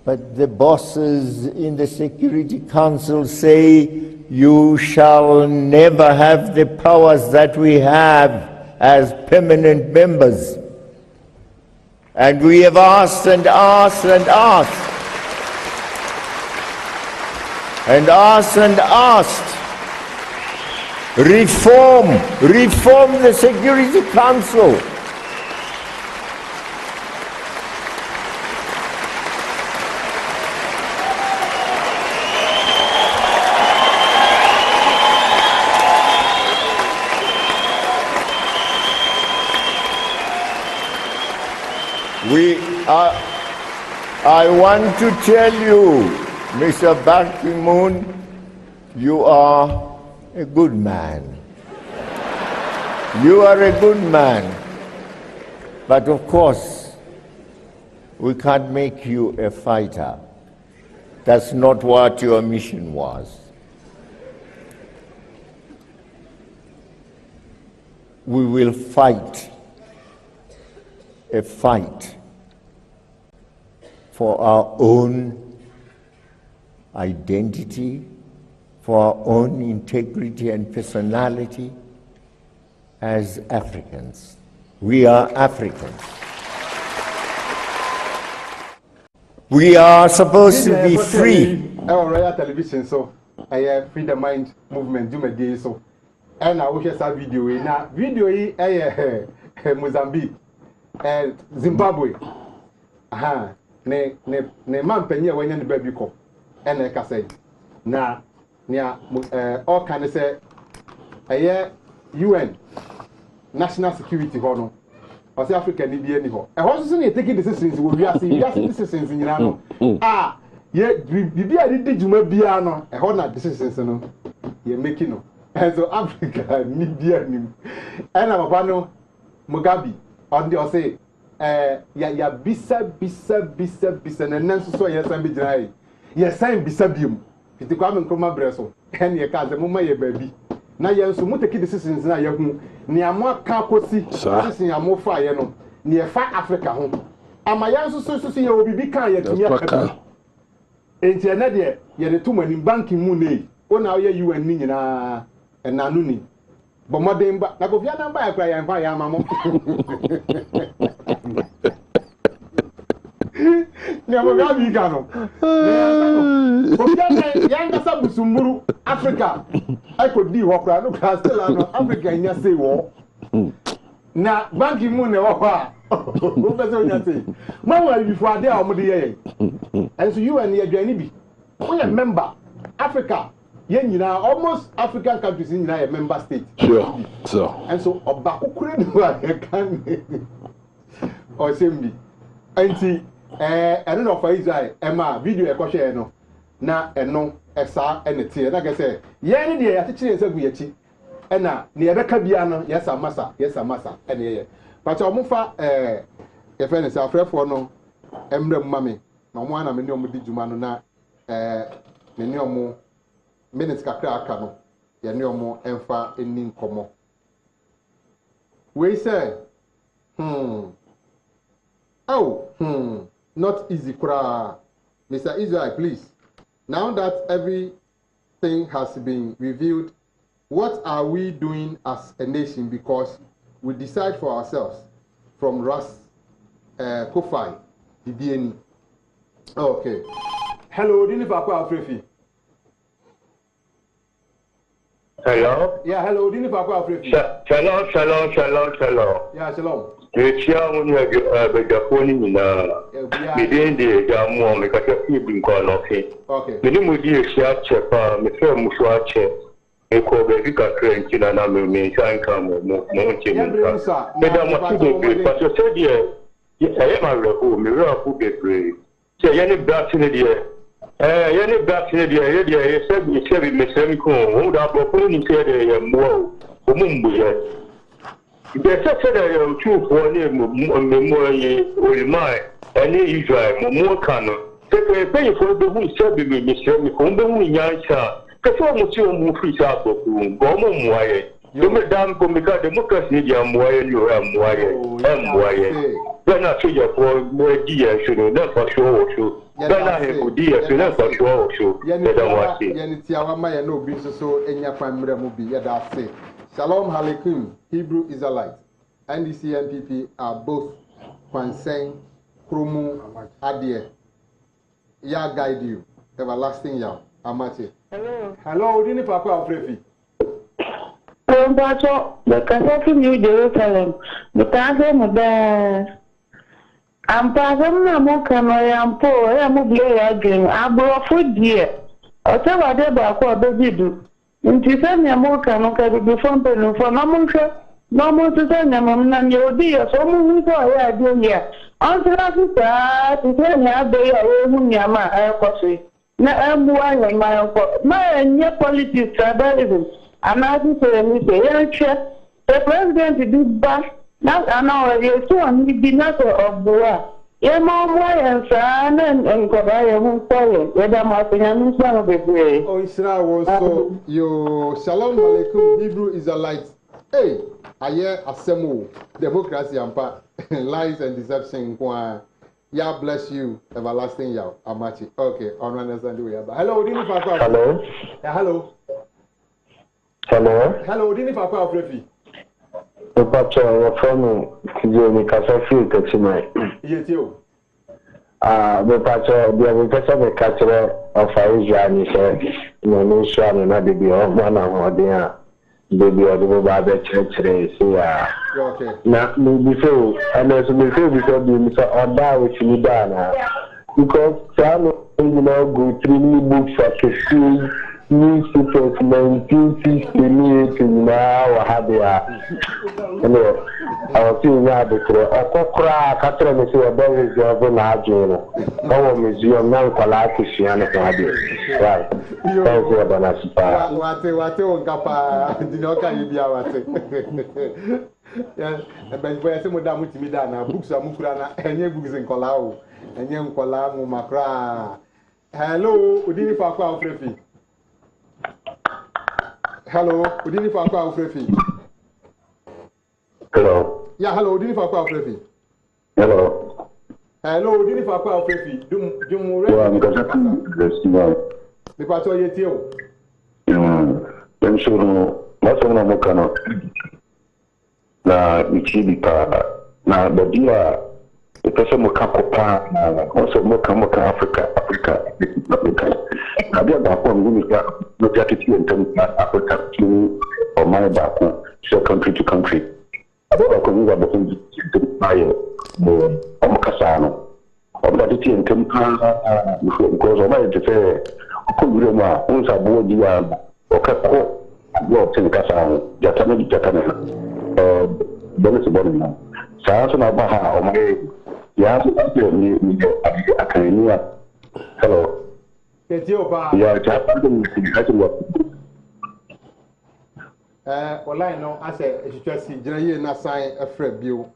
But the bosses in the Security Council say, you shall never have the powers that we have as permanent members. And we have asked and asked and asked. And asked and asked. Reform the Security Council. I want to tell you, Mr. Ban Ki-moon, you are a good man. You are a good man. But of course, we can't make you a fighter. That's not what your mission was. We will fight a fight for our own identity, for our own integrity and personality as Africans. We are Africans. We are supposed to be free. Our royal television, so I have free the mind movement, do my day so. And I watch a video. Now, video Mozambique, Zimbabwe. Aha, ne man penye when the baby ko. And I say, na all can say, UN national security hono. Or South Africa ni bi any ho. E ho so na taking decisions we are seeing decisions nyina no. Ah, ye bibi a di djuma bia no. E ho na decisions no. Ye making no. And so Africa ni bia nim. And papa no Mugabe on the say ya bisa na nanso so ye san bi girai. Ye san bisa biom. Fiti kwa me nkoma breso. En ye ka ze mo ma ye baby. Na yenso mo take decisions na ye hu ni amo ka kosi decision amo fa ye no ni e fa Africa ho ama yenso so ye obibi kan ye tumi aka enti na de ye de to mani banking mu nei ona ye UN ni nyina enanu ni bo modern ba na Kofi Annan ba ya kra ya fa ya mamo ni amo ga bi ga no Kofi Annan yanga sa busumburu Africa I could do what I look still Africa in your say war. Now, Ban Ki-moon, who doesn't say, Mama, before they are Modi, and so you and your Janibi, we are member Africa, you know, almost African countries in a member state. Sure, so and so Obaku can or same me. And see, I don't know for Israel, Emma, video a question, no, na and no. Esa enete na ga say ye ne de ya teche nsa gu yachi ena ne ye beka bia no yes amasa ene ye but omufa ye fe ne say afrefo no emrem mame na omo ana me ne omo di juma no na me ne omo minutes kakra aka no ye ne omo emfa eni nkomo we say not easy kra Mr. Israel, please. Now that everything has been revealed, what are we doing as a nation? Because we decide for ourselves from Ras Kofai, the DNA. Okay. Hello, Dini Papa Afrefi. Hello? Yeah, hello, Dini Papa Afrefi. Shalom. Yeah, shalom. Okay. Minimum dear Shapa, Mr. Muswache, a Kobe Cranky, and I'm a main come Madame, but you said, yes, I am a record, Mirror who get brave. Say any back in the year. Any back in the year, said me, Chevy, Miss Emco, hold up, opening to more. Mumbu. There's such a true for memory or mine, and Israel, more canon. Pay for the who said to me, Mr. Micombe, Yansa, perform what you move free out of room, Gomon Wire. You may damn come because democracy, I'm wire, you am wire. Then I figure for more dear, should not for sure. Then I have dear, should not for sure. Yanitiawama, no business, so any of my movie, that's it. Shalom Aleikum, Hebrew Israelites, NDC and NPP are both concerned, Krumu, Adie. Ya guide you, everlasting ya, Amati. Hello, Dini Papa Afrefi. The Catholic New Jerusalem, the Catholic Mother. I'm passing a mokan, I am poor, I am again. I brought food dear. I'll tell what about baby do. Nti se nya mo ka no ka bi fon pe no fo na mo hwe na mo se nya mo na nye odi ya so mo hu so ya ade ya Ontrafisa, to me a day away, Yama, I coffee. Na everyone in my new politics, tribalism. I'm asking for me to the president to do back. Now I know you're so unbidden of the yeah, mom, and son, and Korea won't follow. Whether my family son of a way. Oh, Israel was so yo Shalom Alaikum Hebrew Israelites. Hey, I hear Asemu, democracy and lies and deception. Yah bless you, everlasting Yah. Amachi. Okay, on understand the way. Hello, Dini Papa. Hello. Yeah, hello. Hello. Hello, Dini Papa of Refi. Papa, you're from the Casafi, Katimai. Yes, you. Papa, we have a person catcher of Israel, said, no, no, son, and I be of one of the baby of the church today. Okay. Now, before, and as before, because you Mr. Oda, which you done, because some go through books at the school, newspapers, 1968 now, I have the I was seeing that a crack, Catherine is a very good Arjuna. Our museum now for life is right. Thank you, Banaspa. What, Capa, did not can you be our yes, but where some of them with me done, books are Mukrana, and your books in Colau, and young Colau, Macra. Hello, Udini Papa of Refi. Hello, Udini Papa of Refi. Hello. Yeah, hello, Udini Papa of Refi. Hello. Hello, Udini Papa of Refi. Do more. The part of your tail. I'm sure not on a mocano. Na Michibipa, na Badia, the person will come also Moka Africa. I be about one look at it in terms of Africa to or my back, so country to country. I don't know about the fire, the Omacasano, or that it in terms because of my affair. Kuruma, once I board you or Capo, go to the Casano, Jatana. Bonus body now. Saturn Abaha or my yes, I can hello. Yeah, well, I know, I say, as you just see, Jay, and I sign a Fred Bill.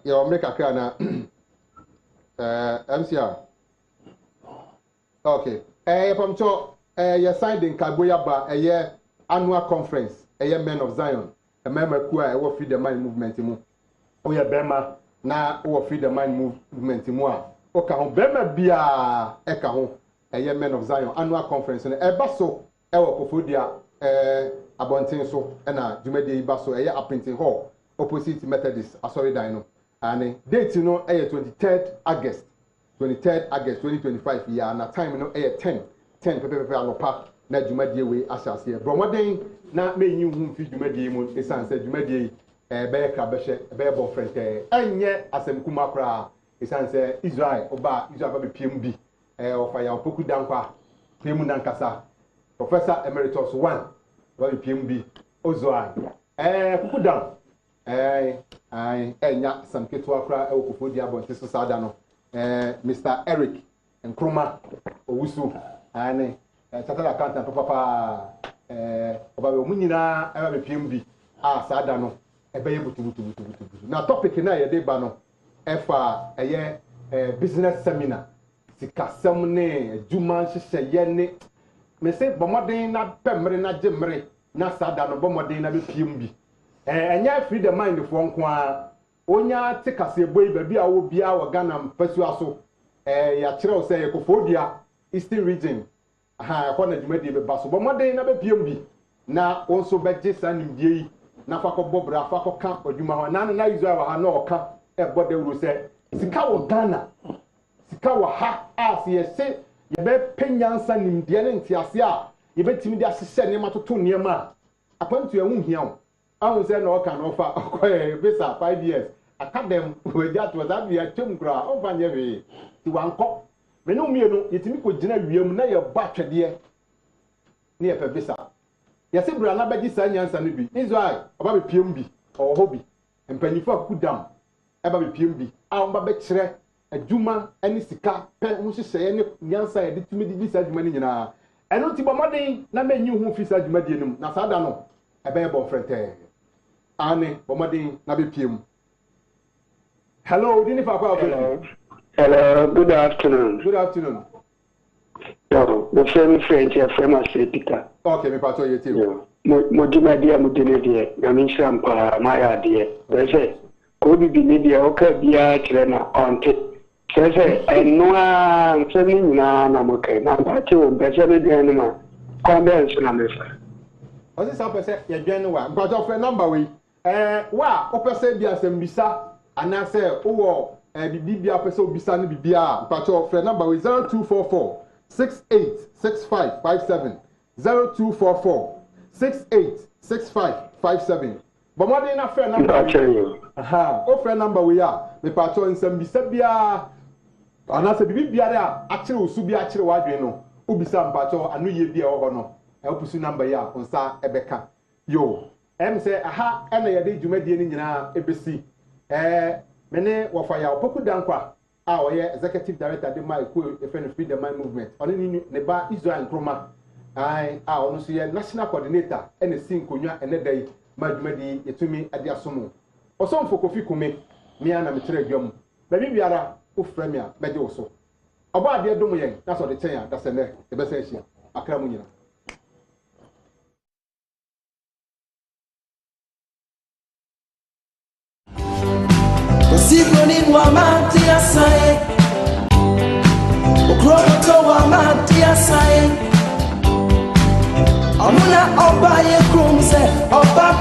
You'll make a crana. MCR. Okay. From Cho, you're signed in Kagoyaba, a year annual conference, a year Men of Zion. A member who I will feed the mind movement. We are Bema now, or feed the mind movement. Okahon Bema Bia Ekahon, a year Men of Zion annual conference, and a basso, Kofodia, Abontinso, and a Jumedi Basso, a year printing hall, opposite Methodist, sorry, Dino. And date, 23rd August 2025, year, and a time, 10 Pepe Alopa. Na Jumadi we asase e bromoden na menyi hu fi Jumadi mu esanse Jumadi be krabehye be bo frente enye asem kuma kra esanse Israel ba be piem bi ofa ya opoku dankwa piem nankasa Professor Emeritus 1 ba be piem bi Ozoai kuku dan enya samketo akra okofodi abonte so sada no Mr. Eric Nkrumah Owusu ane Tata accountant papa oba we munyina eba be PMB sada no ebe ye butu na topic na ye de ba no efa eye business seminar sikasem ne adwuma hyehyɛ ye ne me se bomoden na pemre na gemre na sada no bomoden na be PMB enya free the mind fo nko a onya tikase boy ba bia wo bia wa Ghana mpasu aso ya kyerɛw sɛ ye Kofodia Eastern region kwa na Jumadi be baso bo modern na be PMB na onso beje sanimdie yi na fa ko bobra fa ko ka odwuma ho na Israel wa ha na oka e bode wuro se sika wo Ghana sika wo ha as ye se ye be penyansa nimdie ne ntiase a ye betimi de asese ne matoto niema akwantu ehu hia wo ahun se na oka na ofa okoye visa 5 years academy we just was that we atum kra ofa nye we ti wanko menu mienu yetimi ko gina wiem na ye ba twede ne ye pebisa ye se bra na baji sa nyansa no bi Israel oba be PMB o hobi empanifo akudam eba be PMB a on ba be kire adwuma ani sika pe ho hyehyɛ ne nyansa yɛ de tumi di sa adwuma ni nyina ɛno ti bɔmɔden na menyi ho fi sa adwuma die num na saa da no ɛbɛyɛ bɔ frɛntɛ ane bɔmɔden na be piem. Hello, dini fa kwa office. Hello, good afternoon. Good afternoon. Yo, the same friend here from Peter. Okay, me pato yeti. Mo dima dia mo dine dia, na min shampa maya dia. Bese, ko bi dia o ka bia kire na onte. Sese, enwa nsemi na mo kai na ba ti o bese be dia ni ma. Kwa be nso na me fa. O si sa pese ye dwen no wa. Pato friend number we. Wa o pese bia sem bisa anase wo bibia pese obisa ne bibia pato friend number we 0244 686557 0244 686557. Bomade na friend number. O friend number we are me pato nsem bisa bia anase bibia a akire osu bia akire wadwen no obisa mpato anu ye bia wo no epusu number ya onsa ebeka yo say aha ena ye de dwumadie ni nyina ebesi mene wafaya opoku dankwa a oye executive director de my ko efenu feed the mind movement oni ni ne ba Israel Nkrumah ai a ono so ye national coordinator ene si nkonwa ene dai madwumadi yetumi ade asomo osomfo Kofi Kume mi ana metere dwam ba bibiara o frame a beje wo so oba ade dom yen na so de chen a da se ne e be se hia akra mu nyina. Sigonin wa matia sae Okroto wa matia sae Amuna oba ye krumse oba